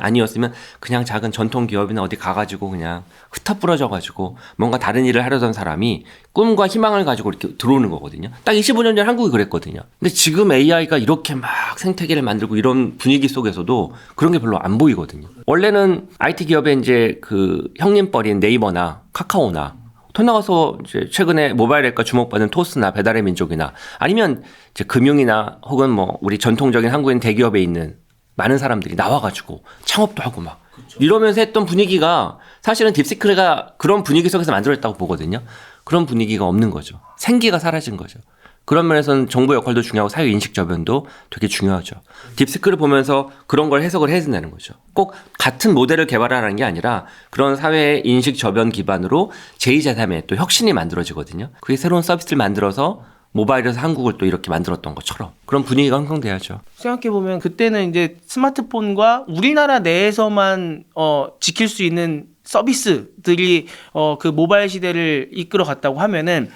그냥 작은 전통 기업이나 어디 가가지고 그냥 흩어뿌려져가지고 뭔가 다른 일을 하려던 사람이 꿈과 희망을 가지고 이렇게 들어오는 거거든요. 딱 25년 전 한국이 그랬거든요. 근데 지금 AI가 이렇게 막 생태계를 만들고 이런 분위기 속에서도 그런 게 별로 안 보이거든요. 원래는 IT 기업에 이제 그 형님뻘인 네이버나 카카오나 더 나가서 이제 최근에 모바일 앱과 주목받는 토스나 배달의 민족이나 아니면 이제 금융이나 혹은 뭐 우리 전통적인 한국인 대기업에 있는 많은 사람들이 나와가지고 창업도 하고 막 이러면서 했던 분위기가 사실은 딥시크가 그런 분위기 속에서 만들어졌다고 보거든요. 그런 분위기가 없는 거죠. 생기가 사라진 거죠. 그런 면에서는 정부 역할도 중요하고 사회 인식 저변도 되게 중요하죠. 딥시크를 보면서 그런 걸 해석을 해야 된다는 거죠. 꼭 같은 모델을 개발하는 게 아니라 그런 사회 인식 저변 기반으로 제2, 제3의 또 혁신이 만들어지거든요. 그게 새로운 서비스를 만들어서 모바일에서 한국을 또 이렇게 만들었던 것처럼 그런 분위기가 형성돼야죠. 생각해보면 그때는 이제 스마트폰과 우리나라 내에서만 지킬 수 있는 서비스들이 그 모바일 시대를 이끌어 갔다고 하면은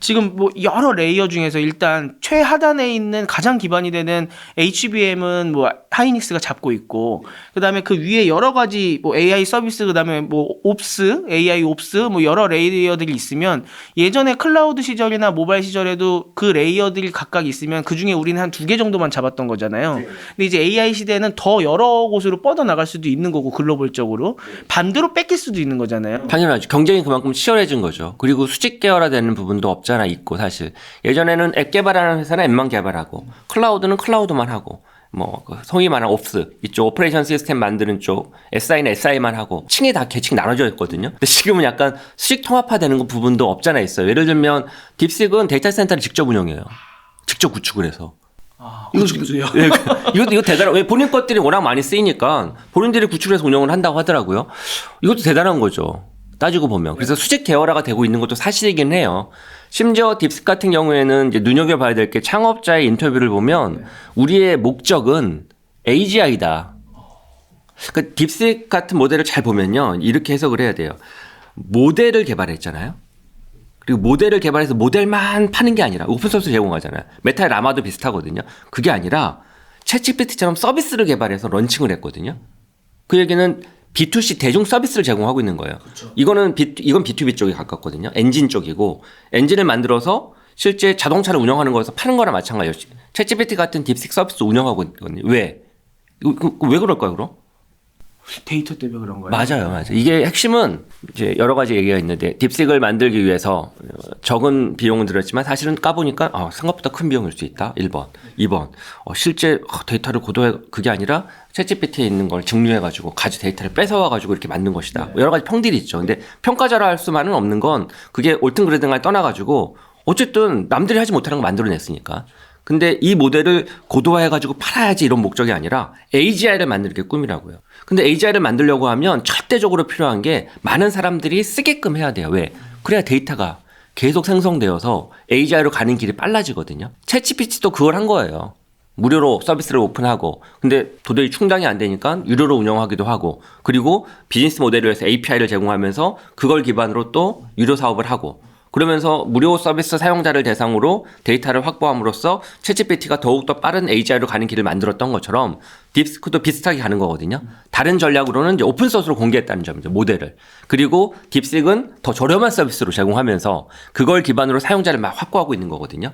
지금 뭐 여러 레이어 중에서 일단 최하단에 있는 가장 기반이 되는 HBM은 뭐 하이닉스가 잡고 있고, 그다음에 그 위에 여러 가지 뭐 AI 서비스, 그다음에 뭐 옵스, AI 옵스 뭐 여러 레이어들이 있으면, 예전에 클라우드 시절이나 모바일 시절에도 그 레이어들이 각각 있으면 그 중에 우리는 한 2개 정도만 잡았던 거잖아요. 근데 이제 AI 시대는 더 여러 곳으로 뻗어 나갈 수도 있는 거고, 글로벌적으로 반대로 뺏길 수도 있는 거잖아요. 당연하죠. 경쟁이 그만큼 치열해진 거죠. 그리고 수직 계열화되는 부분도 없잖아 있고, 사실 예전에는 앱 개발하는 회사는 앱만 개발하고, 클라우드는 클라우드만 하고, 뭐 소위 말하는 옵스 이쪽 오퍼레이션 시스템 만드는 쪽 SI는 SI만 하고, 층이 다 계층 나눠져 있거든요. 근데 지금은 약간 수직 통합화되는 거 부분도 없잖아 있어요. 예를 들면 딥식은 데이터 센터를 직접 운영해요. 직접 구축을 해서. 구축도요. 예, 이거 대단한. 왜 본인 것들이 워낙 많이 쓰이니까 본인들이 구축해서 운영을 한다고 하더라고요. 이것도 대단한 거죠. 따지고 보면. 그래서 수직 계열화가 되고 있는 것도 사실이긴 해요. 심지어 딥스 같은 경우에는 이제 눈여겨봐야 될 게, 창업자의 인터뷰를 보면 우리의 목적은 AGI다. 그러니까 딥스 같은 모델을 잘 보면요, 이렇게 해석을 해야 돼요. 모델을 개발했잖아요. 그리고 모델을 개발해서 모델만 파는 게 아니라 오픈소스 제공하잖아요. 메타의 라마도 비슷하거든요. 그게 아니라 챗GPT처럼 서비스를 개발해서 런칭을 했거든요. 그 얘기는 B2C 대중 서비스를 제공하고 있는 거예요. 그렇죠. 이건 B2B 쪽에 가깝거든요. 엔진 쪽이고, 엔진을 만들어서 실제 자동차를 운영하는 거에서 파는 거랑 마찬가지예요. 챗GPT 같은 딥식 서비스 운영하고 있거든요. 왜 그럴까요, 그럼? 데이터 때문에 그런 거예요? 맞아요. 이게 핵심은 이제 여러 가지 얘기가 있는데, 딥식을 만들기 위해서 적은 비용은 들었지만 사실은 까보니까 생각보다 큰 비용일 수 있다. 1번. 2번. 실제 데이터를 고도해, 그게 아니라 챗GPT에 있는 걸 증류해가지고 데이터를 뺏어와가지고 이렇게 만든 것이다. 네. 여러 가지 평들이 있죠. 근데 평가자라 할 수만은 없는 건, 그게 옳든 그르든간에 떠나가지고 어쨌든 남들이 하지 못하는 걸 만들어냈으니까. 근데 이 모델을 고도화해가지고 팔아야지 이런 목적이 아니라 AGI를 만드는 게 꿈이라고요. 근데 AGI를 만들려고 하면 절대적으로 필요한 게 많은 사람들이 쓰게끔 해야 돼요. 왜? 그래야 데이터가 계속 생성되어서 AGI로 가는 길이 빨라지거든요. 챗GPT도 그걸 한 거예요. 무료로 서비스를 오픈하고, 근데 도저히 충당이 안 되니까 유료로 운영하기도 하고, 그리고 비즈니스 모델을 위해서 API를 제공하면서 그걸 기반으로 또 유료 사업을 하고, 그러면서 무료 서비스 사용자를 대상으로 데이터를 확보함으로써 챗GPT가 더욱더 빠른 AGI로 가는 길을 만들었던 것처럼 딥스크도 비슷하게 가는 거거든요. 다른 전략으로는 이제 오픈소스로 공개했다는 점이죠, 모델을. 그리고 딥식은 더 저렴한 서비스로 제공하면서 그걸 기반으로 사용자를 막 확보하고 있는 거거든요.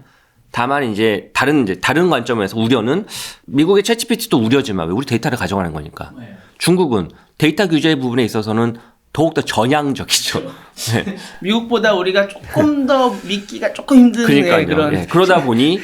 다만 이제 다른 관점에서 우려는, 미국의 챗GPT도 우려지만 왜 우리 데이터를 가져가는 거니까. 중국은 데이터 규제 부분에 있어서는 더욱더 전향적이죠. 네. 미국보다 우리가 조금 더 믿기가 조금 힘든 그런. 예. 그러다 보니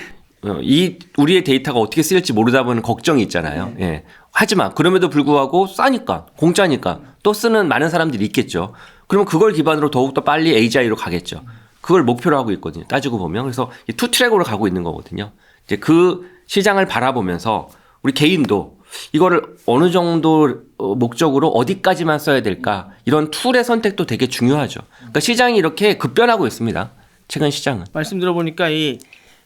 우리의 데이터가 어떻게 쓰일지 모르다 보는 걱정이 있잖아요. 예. 하지만 그럼에도 불구하고 싸니까, 공짜니까 또 쓰는 많은 사람들이 있겠죠. 그러면 그걸 기반으로 더욱더 빨리 AGI로 가겠죠. 그걸 목표로 하고 있거든요. 따지고 보면. 그래서 투 트랙으로 가고 있는 거거든요. 이제 그 시장을 바라보면서 우리 개인도 이거를 어느 정도 목적으로 어디까지만 써야 될까, 이런 툴의 선택도 되게 중요하죠. 그러니까 시장이 이렇게 급변하고 있습니다. 최근 시장은. 말씀 들어보니까 이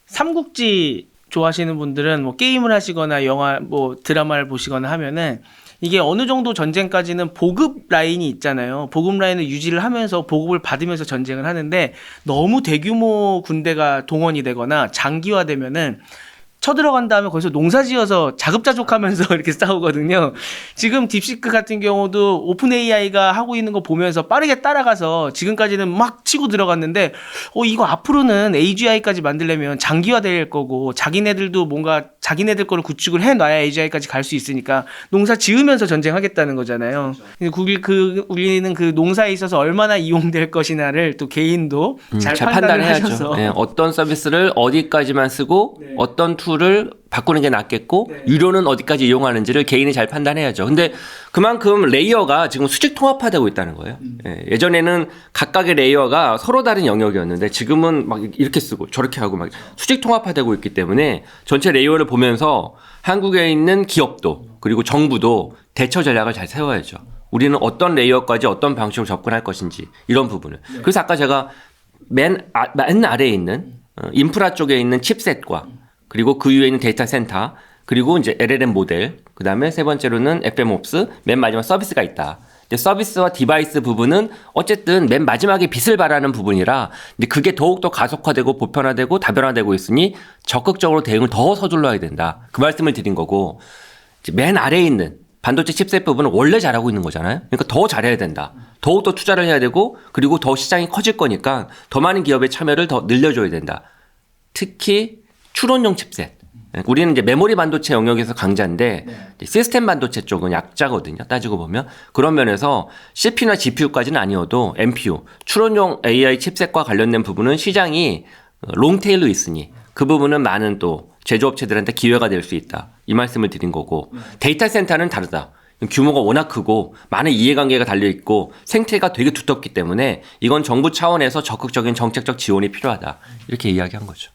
삼국지 좋아하시는 분들은 뭐 게임을 하시거나 영화 뭐 드라마를 보시거나 하면은, 이게 어느 정도 전쟁까지는 보급 라인이 있잖아요. 보급 라인을 유지를 하면서 보급을 받으면서 전쟁을 하는데, 너무 대규모 군대가 동원이 되거나 장기화되면은 쳐들어간 다음에 거기서 농사지어서 자급자족하면서 이렇게 싸우거든요. 지금 딥시크 같은 경우도 오픈 AI가 하고 있는 거 보면서 빠르게 따라가서 지금까지는 막 치고 들어갔는데, 이거 앞으로는 AGI까지 만들려면 장기화될 거고, 자기네들도 뭔가 자기네들 거를 구축을 해놔야 AGI까지 갈 수 있으니까 농사 지으면서 전쟁하겠다는 거잖아요. 우리는 그 농사에 있어서 얼마나 이용될 것이냐를 또 개인도 잘 판단해야죠. 네, 어떤 서비스를 어디까지만 쓰고, 네, 어떤 툴을 바꾸는 게 낫겠고, 네, 유료는 어디까지 이용하는지를 개인이 잘 판단해야죠. 근데 그만큼 레이어가 지금 수직 통합화되고 있다는 거예요. 예전에는 각각의 레이어가 서로 다른 영역이었는데, 지금은 막 이렇게 쓰고 저렇게 하고 막 수직 통합화되고 있기 때문에 전체 레이어를 보면서 한국에 있는 기업도 그리고 정부도 대처 전략을 잘 세워야죠. 우리는 어떤 레이어까지 어떤 방식으로 접근할 것인지, 이런 부분을. 네. 그래서 아까 제가 맨 아래에 있는 인프라 쪽에 있는 칩셋과, 그리고 그 위에 있는 데이터 센터, 그리고 이제 LLM 모델, 그 다음에 세 번째로는 FMOps, 맨 마지막 서비스가 있다. 이제 서비스와 디바이스 부분은 어쨌든 맨 마지막에 빛을 발하는 부분이라 근데 그게 더욱더 가속화되고 보편화되고 다변화되고 있으니 적극적으로 대응을 더 서둘러야 된다. 그 말씀을 드린 거고 이제 맨 아래에 있는 반도체 칩셋 부분은 원래 잘하고 있는 거잖아요. 그러니까 더 잘해야 된다. 더욱더 투자를 해야 되고 그리고 더 시장이 커질 거니까 더 많은 기업의 참여를 더 늘려줘야 된다. 특히 추론용 칩셋. 우리는 이제 메모리 반도체 영역에서 강자인데 시스템 반도체 쪽은 약자거든요. 따지고 보면 그런 면에서 CPU나 GPU까지는 아니어도 NPU, 추론용 AI 칩셋과 관련된 부분은 시장이 롱테일로 있으니 그 부분은 많은 또 제조업체들한테 기회가 될 수 있다. 이 말씀을 드린 거고 데이터 센터는 다르다. 규모가 워낙 크고 많은 이해관계가 달려있고 생태가 되게 두텁기 때문에 이건 정부 차원에서 적극적인 정책적 지원이 필요하다. 이렇게 이야기한 거죠.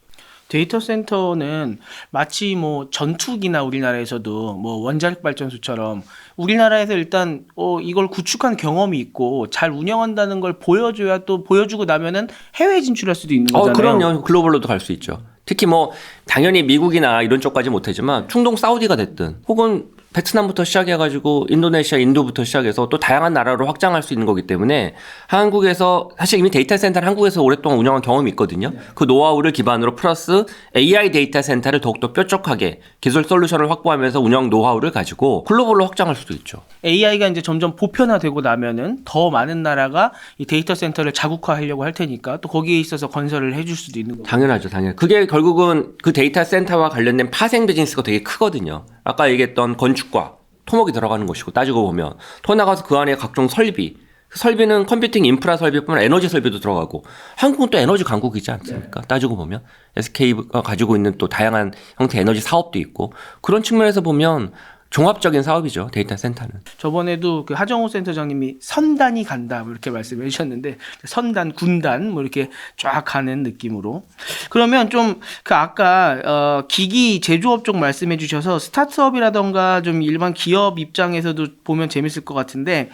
데이터 센터는 마치 뭐 전투기나 우리나라에서도 뭐 원자력 발전소처럼 우리나라에서 일단 이걸 구축한 경험이 있고 잘 운영한다는 걸 보여줘야 또 보여주고 나면은 해외 진출할 수도 있는 거잖아요. 그럼요. 글로벌로도 갈 수 있죠. 특히 뭐 당연히 미국이나 이런 쪽까지 못하지만 중동 사우디가 됐든 혹은 베트남부터 시작해가지고 인도네시아, 인도부터 시작해서 또 다양한 나라로 확장할 수 있는 거기 때문에 한국에서 사실 이미 데이터 센터를 한국에서 오랫동안 운영한 경험이 있거든요. 그 노하우를 기반으로 플러스 AI 데이터 센터를 더욱더 뾰족하게 기술 솔루션을 확보하면서 운영 노하우를 가지고 글로벌로 확장할 수도 있죠. AI가 이제 점점 보편화되고 나면은 더 많은 나라가 이 데이터 센터를 자국화하려고 할 테니까 또 거기에 있어서 건설을 해줄 수도 있는 거고. 당연하죠. 그게 결국은 그 데이터 센터와 관련된 파생 비즈니스가 되게 크거든요. 아까 얘기했던 건축과 토목이 들어가는 것이고 따지고 보면 더 나가서 그 안에 각종 설비는 컴퓨팅 인프라 설비뿐만 아니라 에너지 설비도 들어가고 한국은 또 에너지 강국이지 않습니까? 따지고 보면 SK가 가지고 있는 또 다양한 형태의 에너지 사업도 있고 그런 측면에서 보면 종합적인 사업이죠. 데이터 센터는. 저번에도 그 하정우 센터장님이 선단이 간다 뭐 이렇게 말씀해 주셨는데 선단, 군단 뭐 이렇게 쫙 가는 느낌으로. 그러면 좀 그 아까 기기 제조업 쪽 말씀해 주셔서 스타트업이라던가 좀 일반 기업 입장에서도 보면 재밌을 것 같은데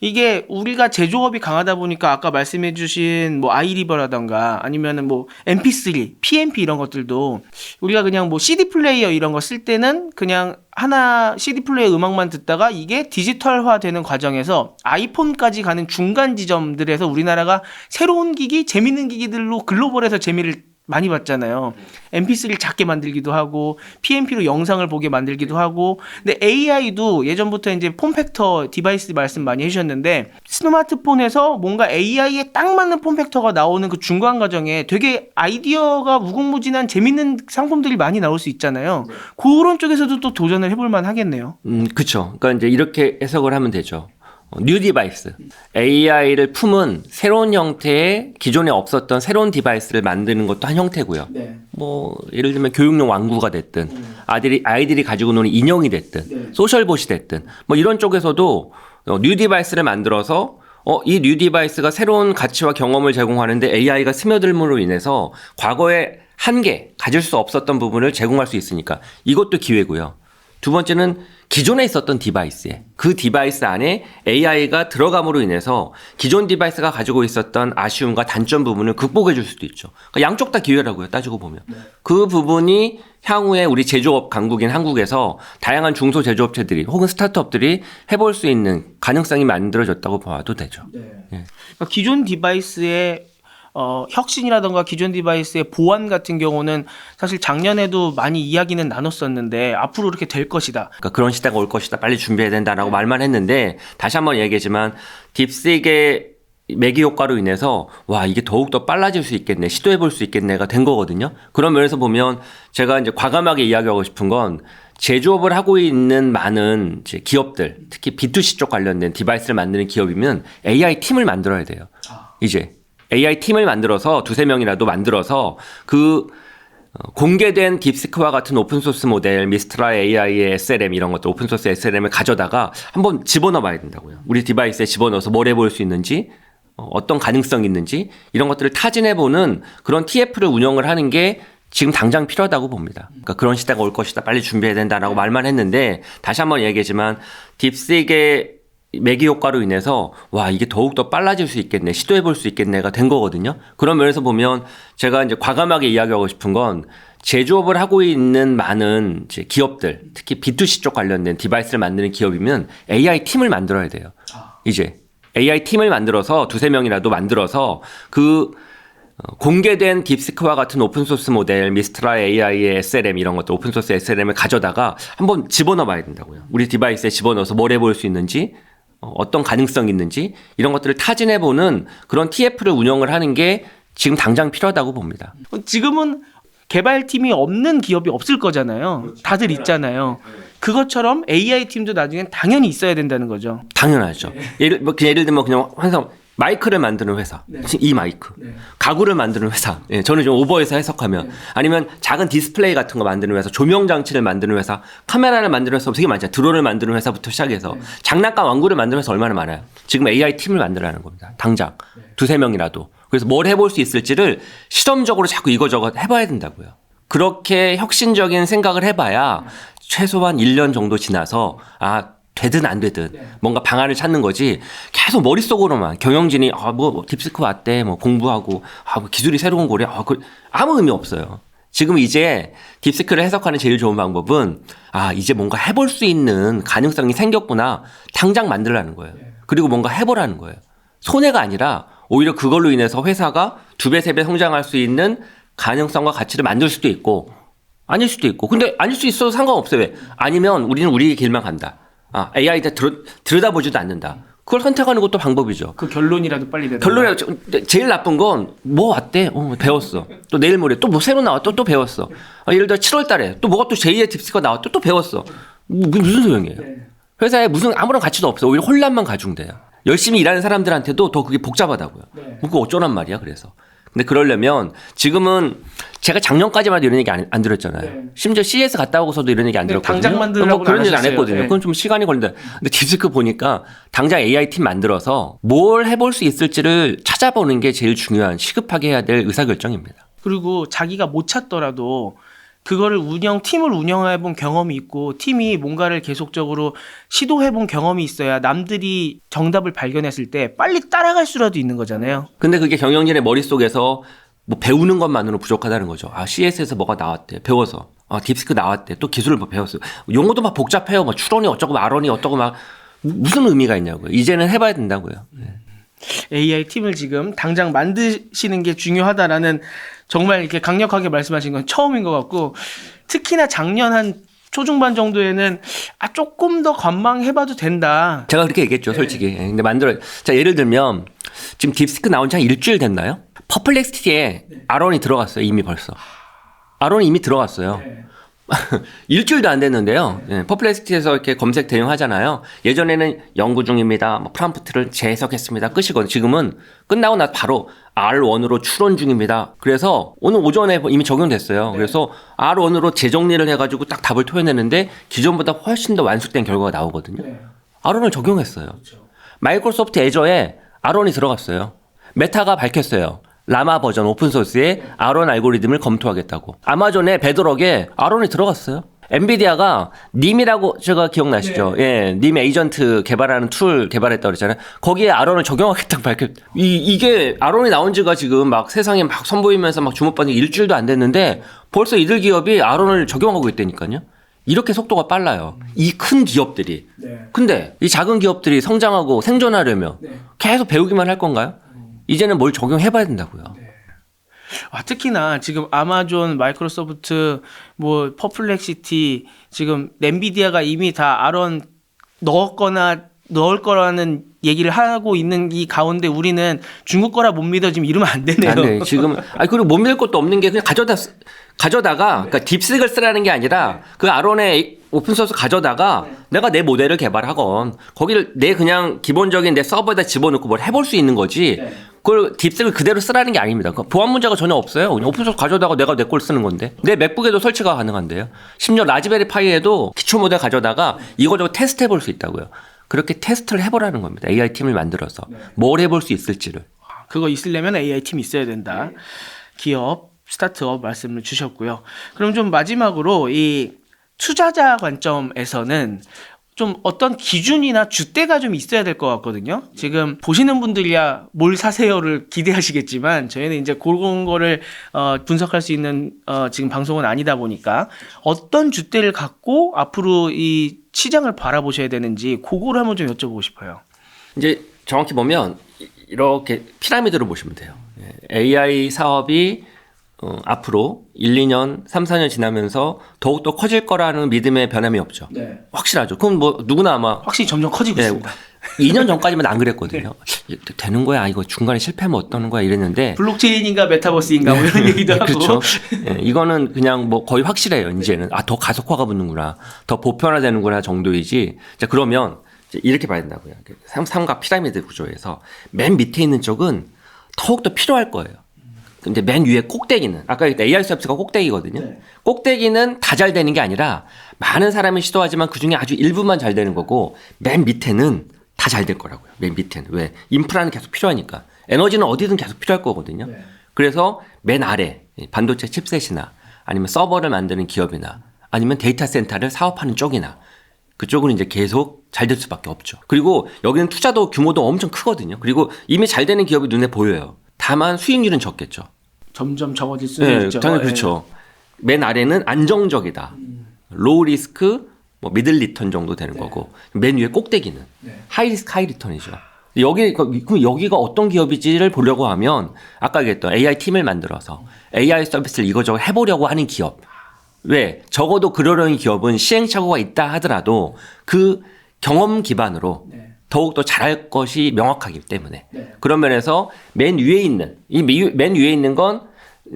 이게 우리가 제조업이 강하다 보니까 아까 말씀해 주신 뭐 아이리버라던가 아니면은 뭐 MP3, PMP 이런 것들도 우리가 그냥 뭐 CD 플레이어 이런 거 쓸 때는 그냥 하나 CD 플레이어 음악만 듣다가 이게 디지털화 되는 과정에서 아이폰까지 가는 중간 지점들에서 우리나라가 새로운 기기, 재밌는 기기들로 글로벌에서 재미를 많이 봤잖아요. MP3를 작게 만들기도 하고 PMP로 영상을 보게 만들기도 하고 근데 AI도 예전부터 이제 폼팩터 디바이스 말씀 많이 해주셨는데 스마트폰에서 뭔가 AI에 딱 맞는 폼팩터가 나오는 그 중간 과정에 되게 아이디어가 무궁무진한 재밌는 상품들이 많이 나올 수 있잖아요. 그런 쪽에서도 또 도전을 해볼 만 하겠네요. 그렇죠. 그러니까 이제 이렇게 해석을 하면 되죠. 뉴 디바이스, AI를 품은 새로운 형태의 기존에 없었던 새로운 디바이스를 만드는 것도 한 형태고요. 네. 뭐 예를 들면 교육용 왕구가 됐든 아이들이 가지고 노는 인형이 됐든 소셜봇이 됐든 뭐 이런 쪽에서도 뉴 디바이스를 만들어서 이 뉴 디바이스가 새로운 가치와 경험을 제공하는데 AI가 스며들므로 인해서 과거에 한계 가질 수 없었던 부분을 제공할 수 있으니까 이것도 기회고요. 두 번째는 기존에 있었던 디바이스에 그 디바이스 안에 AI가 들어감으로 인해서 기존 디바이스가 가지고 있었던 아쉬움과 단점 부분을 극복해 줄 수도 있죠. 그러니까 양쪽 다 기회라고요. 따지고 보면. 그 부분이 향후에 우리 제조업 강국인 한국에서 다양한 중소 제조업체들이 혹은 스타트업들이 해볼 수 있는 가능성이 만들어졌다고 봐도 되죠. 예. 그러니까 기존 디바이스의 혁신이라던가 기존 디바이스의 보안 같은 경우는 사실 작년에도 많이 이야기는 나눴었는데 앞으로 이렇게 될 것이다. 그러니까 그런 시대가 올 것이다. 빨리 준비해야 된다라고 말만 했는데 다시 한번 얘기하지만 딥식의 매기 효과로 인해서 와 이게 더욱더 빨라질 수 있겠네. 시도해 볼 수 있겠네가 된 거거든요. 그런 면에서 보면 제가 이제 과감하게 이야기하고 싶은 건 제조업을 하고 있는 많은 이제 기업들, 특히 B2C 쪽 관련된 디바이스를 만드는 기업이면 AI 팀을 만들어야 돼요. 이제 AI 팀을 만들어서 두세 명이라도 만들어서 그 공개된 딥시크와 같은 오픈소스 모델, 미스트라 AI의 SLM 이런 것들 오픈소스 SLM을 가져다가 한번 집어넣어 봐야 된다고요. 우리 디바이스에 집어넣어서 뭘 해볼 수 있는지 어떤 가능성이 있는지 이런 것들을 타진해보는 그런 TF를 운영을 하는 게 지금 당장 필요하다고 봅니다. 그러니까 그런 시대가 올 것이다. 빨리 준비해야 된다라고 말만 했는데 다시 한번 얘기하지만 딥식의 매기 효과로 인해서 와 이게 더욱더 빨라질 수 있겠네. 시도해 볼 수 있겠네가 된 거거든요. 그런 면에서 보면 제가 이제 과감하게 이야기하고 싶은 건 제조업을 하고 있는 많은 이제 기업들, 특히 B2C 쪽 관련된 디바이스를 만드는 기업이면 AI 팀을 만들어야 돼요. 이제 AI 팀을 만들어서 두세 명이라도 만들어서 그 공개된 딥시크와 같은 오픈소스 모델, 미스트라 AI의 SLM 이런 것들 오픈소스 SLM을 가져다가 한번 집어넣어 봐야 된다고요. 우리 디바이스에 집어넣어서 뭘 해볼 수 있는지, 어떤 가능성이 있는지 이런 것들을 타진해보는 그런 TF를 운영을 하는 게 지금 당장 필요하다고 봅니다. 지금은 개발팀이 없는 기업이 없을 거잖아요. 다들 있잖아요. 그것처럼 AI 팀도 나중엔 당연히 있어야 된다는 거죠. 당연하죠. 예를 들면 그냥 항상 마이크를 만드는 회사, 이 마이크, 가구를 만드는 회사, 저는 좀 오버해서 해석하면 아니면 작은 디스플레이 같은 거 만드는 회사, 조명 장치를 만드는 회사, 카메라를 만드는 회사 되게 많잖아요. 드론을 만드는 회사부터 시작해서 장난감 왕구를 만드는 회사 얼마나 많아요. 지금 AI 팀을 만들라는 겁니다. 당장 두세 명이라도. 그래서 뭘 해볼 수 있을지를 실험적으로 자꾸 이거저거 해봐야 된다고요. 그렇게 혁신적인 생각을 해봐야 최소한 1년 정도 지나서 되든 안 되든 뭔가 방안을 찾는 거지 계속 머릿속으로만 경영진이 뭐 딥시크 왔대 뭐 공부하고 뭐 기술이 새로운 거래 아무 의미 없어요. 지금 이제 딥시크를 해석하는 제일 좋은 방법은 이제 뭔가 해볼 수 있는 가능성이 생겼구나 당장 만들라는 거예요. 그리고 뭔가 해보라는 거예요. 손해가 아니라 오히려 그걸로 인해서 회사가 2배, 3배 성장할 수 있는 가능성과 가치를 만들 수도 있고 아닐 수도 있고 근데 아닐 수 있어도 상관없어요. 왜? 아니면 우리는 우리 길만 간다. AI 들여다보지도 않는다. 그걸 선택하는 것도 방법이죠. 그 결론이라도 빨리 내다. 결론이라도 제일 나쁜 건 뭐 왔대? 배웠어. 또 내일 모레 또 뭐 새로 나왔 또 배웠어. 예를 들어 7월 달에 또 뭐가 또 제2의 딥시크가 나왔 또 배웠어. 무슨 소용이에요? 회사에 무슨 아무런 가치도 없어. 오히려 혼란만 가중돼요. 열심히 일하는 사람들한테도 더 그게 복잡하다고요. 그거 어쩌란 말이야, 그래서. 근데 그러려면 지금은 제가 작년까지만 해도 이런 얘기 안 들었잖아요. 심지어 CES 갔다 오고서도 이런 얘기 안 들었거든요. 당장 만들라고 그런 얘기 안 했거든요. 그건 좀 시간이 걸린다. 근데 딥시크 보니까 당장 AI 팀 만들어서 뭘 해볼 수 있을지를 찾아보는 게 제일 중요한 시급하게 해야 될 의사결정입니다. 그리고 자기가 못 찾더라도 그거를 팀을 운영해본 경험이 있고 팀이 뭔가를 계속적으로 시도해본 경험이 있어야 남들이 정답을 발견했을 때 빨리 따라갈 수라도 있는 거잖아요. 근데 그게 경영진의 머릿속에서 뭐 배우는 것만으로는 부족하다는 거죠. CS에서 뭐가 나왔대. 배워서. 딥시크 나왔대. 또 기술을 뭐 배웠어요. 용어도 막 복잡해요. 뭐 추론이 어쩌고 아론이 어쩌고 막 무슨 의미가 있냐고요. 이제는 해봐야 된다고요. AI 팀을 지금 당장 만드시는 게 중요하다라는 정말 이렇게 강력하게 말씀하신 건 처음인 것 같고 특히나 작년 한 초중반 정도에는 조금 더 관망해봐도 된다. 제가 그렇게 얘기했죠, 솔직히. 근데 자, 예를 들면 지금 딥시크 나온 지 한 일주일 됐나요? 퍼플렉시티에 아론이 들어갔어요, 이미 벌써. 아론이 이미 들어갔어요. 일주일도 안 됐는데요. 퍼플렉시티에서 이렇게 검색 대응하잖아요. 예전에는 연구 중입니다. 뭐 프롬프트를 재해석했습니다. 끝이거든요. 지금은 끝나고 나서 바로 R1으로 추론 중입니다. 그래서 오늘 오전에 이미 적용됐어요. 그래서 R1으로 재정리를 해가지고 딱 답을 토해내는데 기존보다 훨씬 더 완숙된 결과가 나오거든요. R1을 적용했어요. 마이크로소프트 애저에 R1이 들어갔어요. 메타가 밝혔어요. 라마 버전 오픈소스에 아론 알고리즘을 검토하겠다고. 아마존의 베드럭에 아론이 들어갔어요. 엔비디아가 님이라고 제가 기억나시죠? 님 에이전트 개발하는 툴 개발했다고 그랬잖아요. 거기에 아론을 적용하겠다고 이게 아론이 나온 지가 지금 막 세상에 막 선보이면서 막 주목받는 일주일도 안 됐는데 벌써 이들 기업이 아론을 적용하고 있다니까요. 이렇게 속도가 빨라요. 이 큰 기업들이. 근데 이 작은 기업들이 성장하고 생존하려면 계속 배우기만 할 건가요? 이제는 뭘 적용해봐야 된다고요. 특히나 지금 아마존, 마이크로소프트, 뭐 퍼플렉시티, 지금 엔비디아가 이미 다 아론 넣을 거라는 얘기를 하고 있는 이 가운데 우리는 중국 거라 못 믿어 지금 이러면 안 되네요. 안 돼. 지금 그리고 못 믿을 것도 없는 게 그냥 가져다가 그러니까 딥시크를 쓰라는 게 아니라 그 아론의 오픈소스 가져다가 내가 내 모델을 개발하건 거기를 내 그냥 기본적인 내 서버에다 집어넣고 뭘 해볼 수 있는 거지. 그걸 딥시크를 그대로 쓰라는 게 아닙니다. 보안 문제가 전혀 없어요. 그냥 오픈소스 가져다가 내가 내 걸 쓰는 건데. 내 맥북에도 설치가 가능한데요. 심지어 라즈베리 파이에도 기초 모델 가져다가 이거저거 테스트 해볼 수 있다고요. 그렇게 테스트를 해보라는 겁니다. AI 팀을 만들어서. 뭘 해볼 수 있을지를. 그거 있으려면 AI 팀이 있어야 된다. 기업, 스타트업 말씀을 주셨고요. 그럼 좀 마지막으로 이 투자자 관점에서는 좀 어떤 기준이나 줏대가 좀 있어야 될 것 같거든요. 지금 보시는 분들이야 뭘 사세요를 기대하시겠지만 저희는 이제 그런 거를 분석할 수 있는 지금 방송은 아니다 보니까 어떤 줏대를 갖고 앞으로 이 시장을 바라보셔야 되는지 그거를 한번 좀 여쭤보고 싶어요. 이제 정확히 보면 이렇게 피라미드로 보시면 돼요. AI 사업이 앞으로 1, 2년, 3, 4년 지나면서 더욱더 커질 거라는 믿음에 변함이 없죠. 네. 확실하죠. 그럼 뭐 누구나 아마 확실히 점점 커지고 있습니다. 2년 전까지만 안 그랬거든요. 되는 거야? 이거 중간에 실패하면 어떠는 거야? 이랬는데 블록체인인가 메타버스인가 뭐 이런 얘기도 하고. 그렇죠. 이거는 그냥 뭐 거의 확실해요. 이제는 더 가속화가 붙는구나, 더 보편화되는구나 정도이지. 자, 그러면 이제 이렇게 봐야 된다고요. 삼각 피라미드 구조에서 맨 밑에 있는 쪽은 더욱더 필요할 거예요. 근데 맨 위에 꼭대기는 아까 AI 서비스가 꼭대기거든요. 네. 꼭대기는 다 잘 되는 게 아니라 많은 사람이 시도하지만 그중에 아주 일부만 잘 되는 거고 맨 밑에는 다 잘 될 거라고요. 맨 밑에는. 왜? 인프라는 계속 필요하니까. 에너지는 어디든 계속 필요할 거거든요. 네. 그래서 맨 아래 반도체 칩셋이나 아니면 서버를 만드는 기업이나 아니면 데이터 센터를 사업하는 쪽이나 그쪽은 이제 계속 잘 될 수밖에 없죠. 그리고 여기는 투자도 규모도 엄청 크거든요. 그리고 이미 잘 되는 기업이 눈에 보여요. 다만 수익률은 적겠죠. 점점 적어질 수는 있죠. 당연히 그렇죠. 맨 아래는 안정적이다. 로우 리스크, 뭐 미들 리턴 정도 되는 거고 맨 위에 꼭대기는 하이 리스크 하이 리턴이죠. 그럼 여기가 어떤 기업이지를 보려고 하면 아까 얘기했던 AI 팀을 만들어서 AI 서비스를 이거저거 해보려고 하는 기업. 왜? 적어도 그러려는 기업은 시행착오가 있다 하더라도 그 경험 기반으로 더욱더 잘할 것이 명확하기 때문에 그런 면에서 맨 위에 있는 맨 위에 있는 건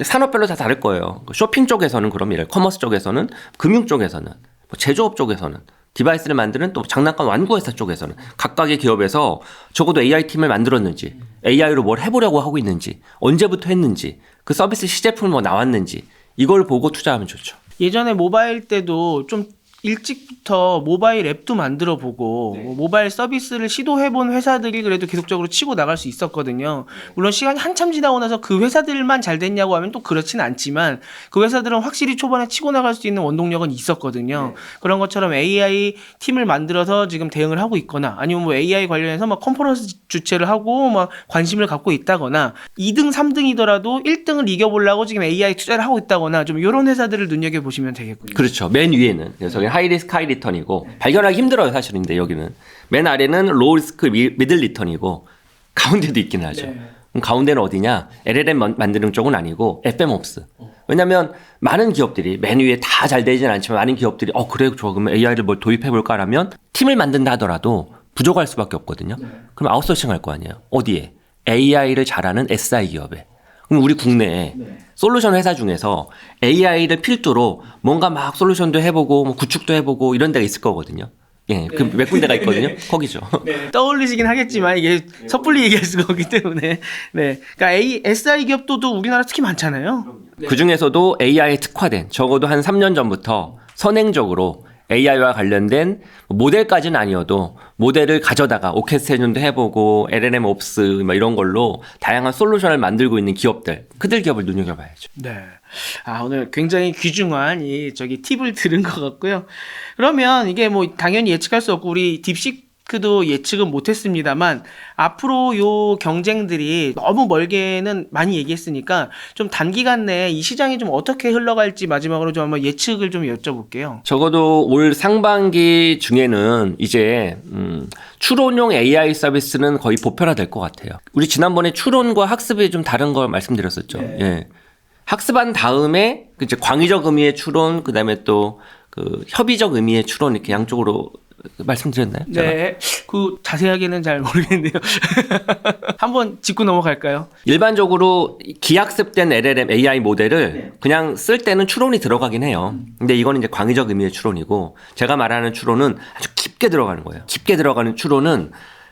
산업별로 다 다를 거예요. 쇼핑 쪽에서는 그럼 이래 커머스 쪽에서는 금융 쪽에서는 제조업 쪽에서는 디바이스를 만드는 또 장난감 완구회사 쪽에서는 각각의 기업에서 적어도 AI 팀을 만들었는지 AI로 뭘 해보려고 하고 있는지 언제부터 했는지 그 서비스 시제품이 뭐 나왔는지 이걸 보고 투자하면 좋죠. 예전에 모바일 때도 좀 일찍부터 모바일 앱도 만들어 보고 뭐 모바일 서비스를 시도해본 회사들이 그래도 계속적으로 치고 나갈 수 있었거든요. 물론 시간이 한참 지나고 나서 그 회사들만 잘 됐냐고 하면 또 그렇진 않지만 그 회사들은 확실히 초반에 치고 나갈 수 있는 원동력은 있었거든요. 그런 것처럼 AI 팀을 만들어서 지금 대응을 하고 있거나 아니면 뭐 AI 관련해서 막 컨퍼런스 주최를 하고 막 관심을 갖고 있다거나 2등, 3등이더라도 1등을 이겨보려고 지금 AI 투자를 하고 있다거나 좀 이런 회사들을 눈여겨보시면 되겠군요. 그렇죠. 맨 위에는 그래서 하이 리스크 하이 리턴이고 발견하기 힘들어요 사실인데 여기는 맨 아래는 로우 리스크 미들 리턴이고 가운데도 있긴 하죠. 그럼 가운데는 어디냐? LLM 만드는 쪽은 아니고 FMOps. 왜냐하면 많은 기업들이 맨 위에 다 잘 되진 않지만 많은 기업들이 그래 좋아 그러면 AI를 뭘 도입해 볼까라면 팀을 만든다 하더라도 부족할 수밖에 없거든요. 그럼 아웃소싱 할 거 아니에요. 어디에? AI를 잘하는 SI 기업에. 그럼 우리 국내에 솔루션 회사 중에서 AI를 필두로 뭔가 막 솔루션도 해보고 뭐 구축도 해보고 이런 데가 있을 거거든요. 예, 그 몇 군데가 있거든요. 거기죠. 떠올리시긴 하겠지만 이게 섣불리 얘기할 수가 없기 때문에 그러니까 SI 기업도 우리나라 특히 많잖아요. 그 중에서도 AI에 특화된 적어도 한 3년 전부터 선행적으로 AI와 관련된 모델까지는 아니어도 모델을 가져다가 오케스트레이션도 해보고 LLM 옵스 뭐 이런 걸로 다양한 솔루션을 만들고 있는 기업들, 그들 기업을 눈여겨봐야죠. 네. 오늘 굉장히 귀중한 팁을 들은 것 같고요. 그러면 이게 뭐 당연히 예측할 수 없고 우리 딥시크도 예측은 못했습니다만 앞으로 요 경쟁들이 너무 멀게는 많이 얘기했으니까 좀 단기간 내에 이 시장이 좀 어떻게 흘러갈지 마지막으로 좀 한번 예측을 좀 여쭤볼게요. 적어도 올 상반기 중에는 이제 추론용 AI 서비스는 거의 보편화될 것 같아요. 우리 지난번에 추론과 학습이 좀 다른 걸 말씀드렸었죠. 예. 학습한 다음에 이제 광의적 의미의 추론, 그다음에 또 그 협의적 의미의 추론 이렇게 양쪽으로 말씀드렸나요? 네, 그 자세하게는 잘 모르겠네요. 한번 짚고 넘어갈까요? 일반적으로 기학습된 LLM AI 모델을 그냥 쓸 때는 추론이 들어가긴 해요. 근데 이거는 이제 광의적 의미의 추론이고 제가 말하는 추론은 아주 깊게 들어가는 거예요. 깊게 들어가는 추론은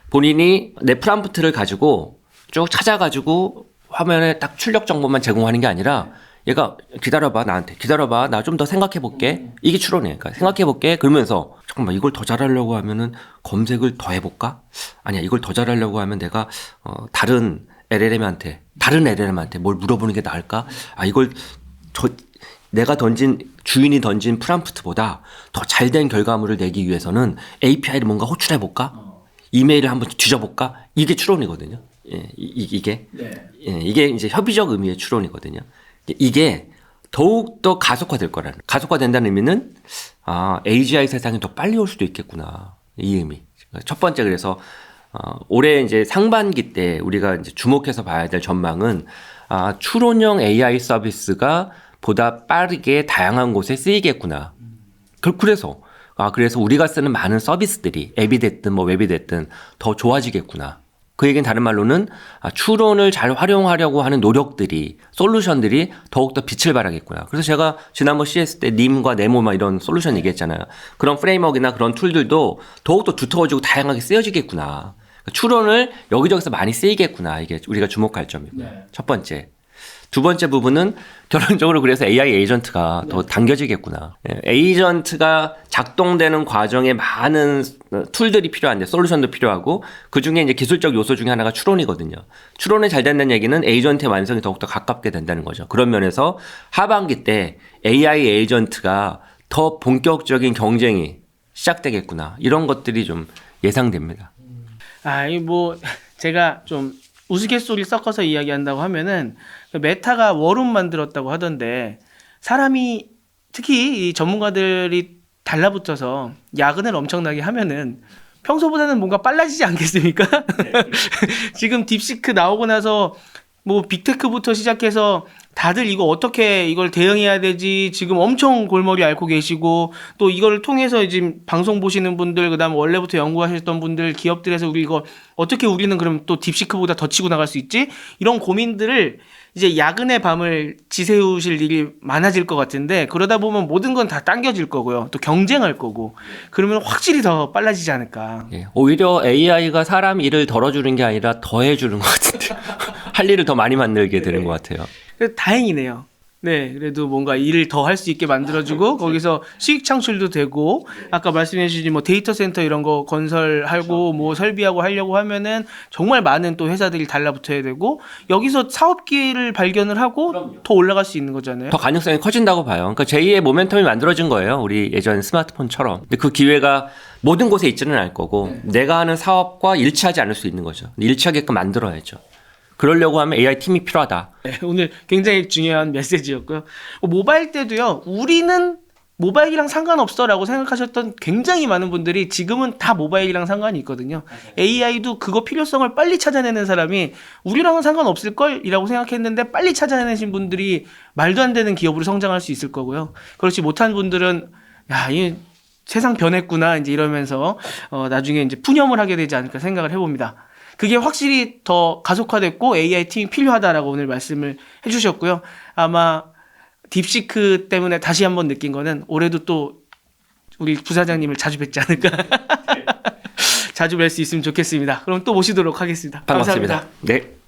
본인이 내 프롬프트를 가지고 쭉 찾아가지고 화면에 딱 출력 정보만 제공하는 게 아니라 얘가 기다려봐 나한테 기다려봐 나 좀 더 생각해볼게 이게 추론이에요. 그러니까 생각해볼게 그러면서 잠깐만 이걸 더 잘하려고 하면은 검색을 더 해볼까? 아니야 이걸 더 잘하려고 하면 내가 다른 LLM한테 뭘 물어보는 게 나을까? 이걸 내가 주인이 던진 프롬프트보다 더 잘된 결과물을 내기 위해서는 API를 뭔가 호출해볼까? 이메일을 한번 뒤져볼까? 이게 추론이거든요. 예, 이게 이제 협의적 의미의 추론이거든요. 이게 더욱더 가속화될 거라는. 가속화된다는 의미는 AGI 세상이 더 빨리 올 수도 있겠구나. 이 의미. 첫 번째 그래서 올해 이제 상반기 때 우리가 이제 주목해서 봐야 될 전망은 추론형 AI 서비스가 보다 빠르게 다양한 곳에 쓰이겠구나. 그래서 우리가 쓰는 많은 서비스들이 앱이 됐든 뭐 웹이 됐든 더 좋아지겠구나. 그 얘기는 다른 말로는 추론을 잘 활용하려고 하는 노력들이 솔루션들이 더욱더 빛을 발하겠구나. 그래서 제가 지난번 CS 때 님과 네모 막 이런 솔루션 얘기했잖아요. 그런 프레임워크나 그런 툴들도 더욱더 두터워지고 다양하게 쓰여지겠구나. 추론을 여기저기서 많이 쓰이겠구나. 이게 우리가 주목할 점이고요. 네. 첫 번째. 두 번째 부분은 결론적으로 그래서 AI 에이전트가 더 당겨지겠구나. 에이전트가 작동되는 과정에 많은 툴들이 필요한데 솔루션도 필요하고 그중에 이제 기술적 요소 중에 하나가 추론이거든요. 추론이 잘 된다는 얘기는 에이전트의 완성이 더욱더 가깝게 된다는 거죠. 그런 면에서 하반기 때 AI 에이전트가 더 본격적인 경쟁이 시작되겠구나. 이런 것들이 좀 예상됩니다. 제가 좀 우스갯소리 섞어서 이야기한다고 하면은 메타가 워룸 만들었다고 하던데 사람이 특히 이 전문가들이 달라붙어서 야근을 엄청나게 하면은 평소보다는 뭔가 빨라지지 않겠습니까? 지금 딥시크 나오고 나서 뭐 빅테크부터 시작해서 다들 이거 어떻게 이걸 대응해야 되지 지금 엄청 골머리 앓고 계시고 또 이걸 통해서 지금 방송 보시는 분들 그다음 원래부터 연구하셨던 분들 기업들에서 우리 이거 어떻게 우리는 그럼 또 딥시크보다 더 치고 나갈 수 있지? 이런 고민들을 이제 야근의 밤을 지새우실 일이 많아질 것 같은데 그러다 보면 모든 건 다 당겨질 거고요. 또 경쟁할 거고 그러면 확실히 더 빨라지지 않을까. 오히려 AI가 사람 일을 덜어주는 게 아니라 더해주는 것 같은데 할 일을 더 많이 만들게 되는 것 같아요. 그래서 다행이네요. 네, 그래도 뭔가 일을 더 할 수 있게 만들어주고 거기서 수익 창출도 되고 아까 말씀해주신 뭐 데이터 센터 이런 거 건설하고 뭐 설비하고 하려고 하면은 정말 많은 또 회사들이 달라붙어야 되고 여기서 사업 기회를 발견을 하고 더 올라갈 수 있는 거잖아요. 더 가능성이 커진다고 봐요. 그러니까 제2의 모멘텀이 만들어진 거예요. 우리 예전 스마트폰처럼. 근데 그 기회가 모든 곳에 있지는 않을 거고 내가 하는 사업과 일치하지 않을 수 있는 거죠. 일치하게끔 만들어야죠. 그러려고 하면 AI 팀이 필요하다. 네, 오늘 굉장히 중요한 메시지였고요. 모바일 때도요. 우리는 모바일이랑 상관없어라고 생각하셨던 굉장히 많은 분들이 지금은 다 모바일이랑 상관이 있거든요. AI도 그거 필요성을 빨리 찾아내는 사람이 우리랑은 상관없을걸? 이라고 생각했는데 빨리 찾아내신 분들이 말도 안 되는 기업으로 성장할 수 있을 거고요. 그렇지 못한 분들은 이 세상 변했구나 이제 이러면서 나중에 이제 푸념을 하게 되지 않을까 생각을 해봅니다. 그게 확실히 더 가속화됐고 AI 팀이 필요하다라고 오늘 말씀을 해주셨고요. 아마 딥시크 때문에 다시 한번 느낀 거는 올해도 또 우리 부사장님을 자주 뵙지 않을까. 자주 뵐 수 있으면 좋겠습니다. 그럼 또 모시도록 하겠습니다. 반갑습니다. 감사합니다. 네.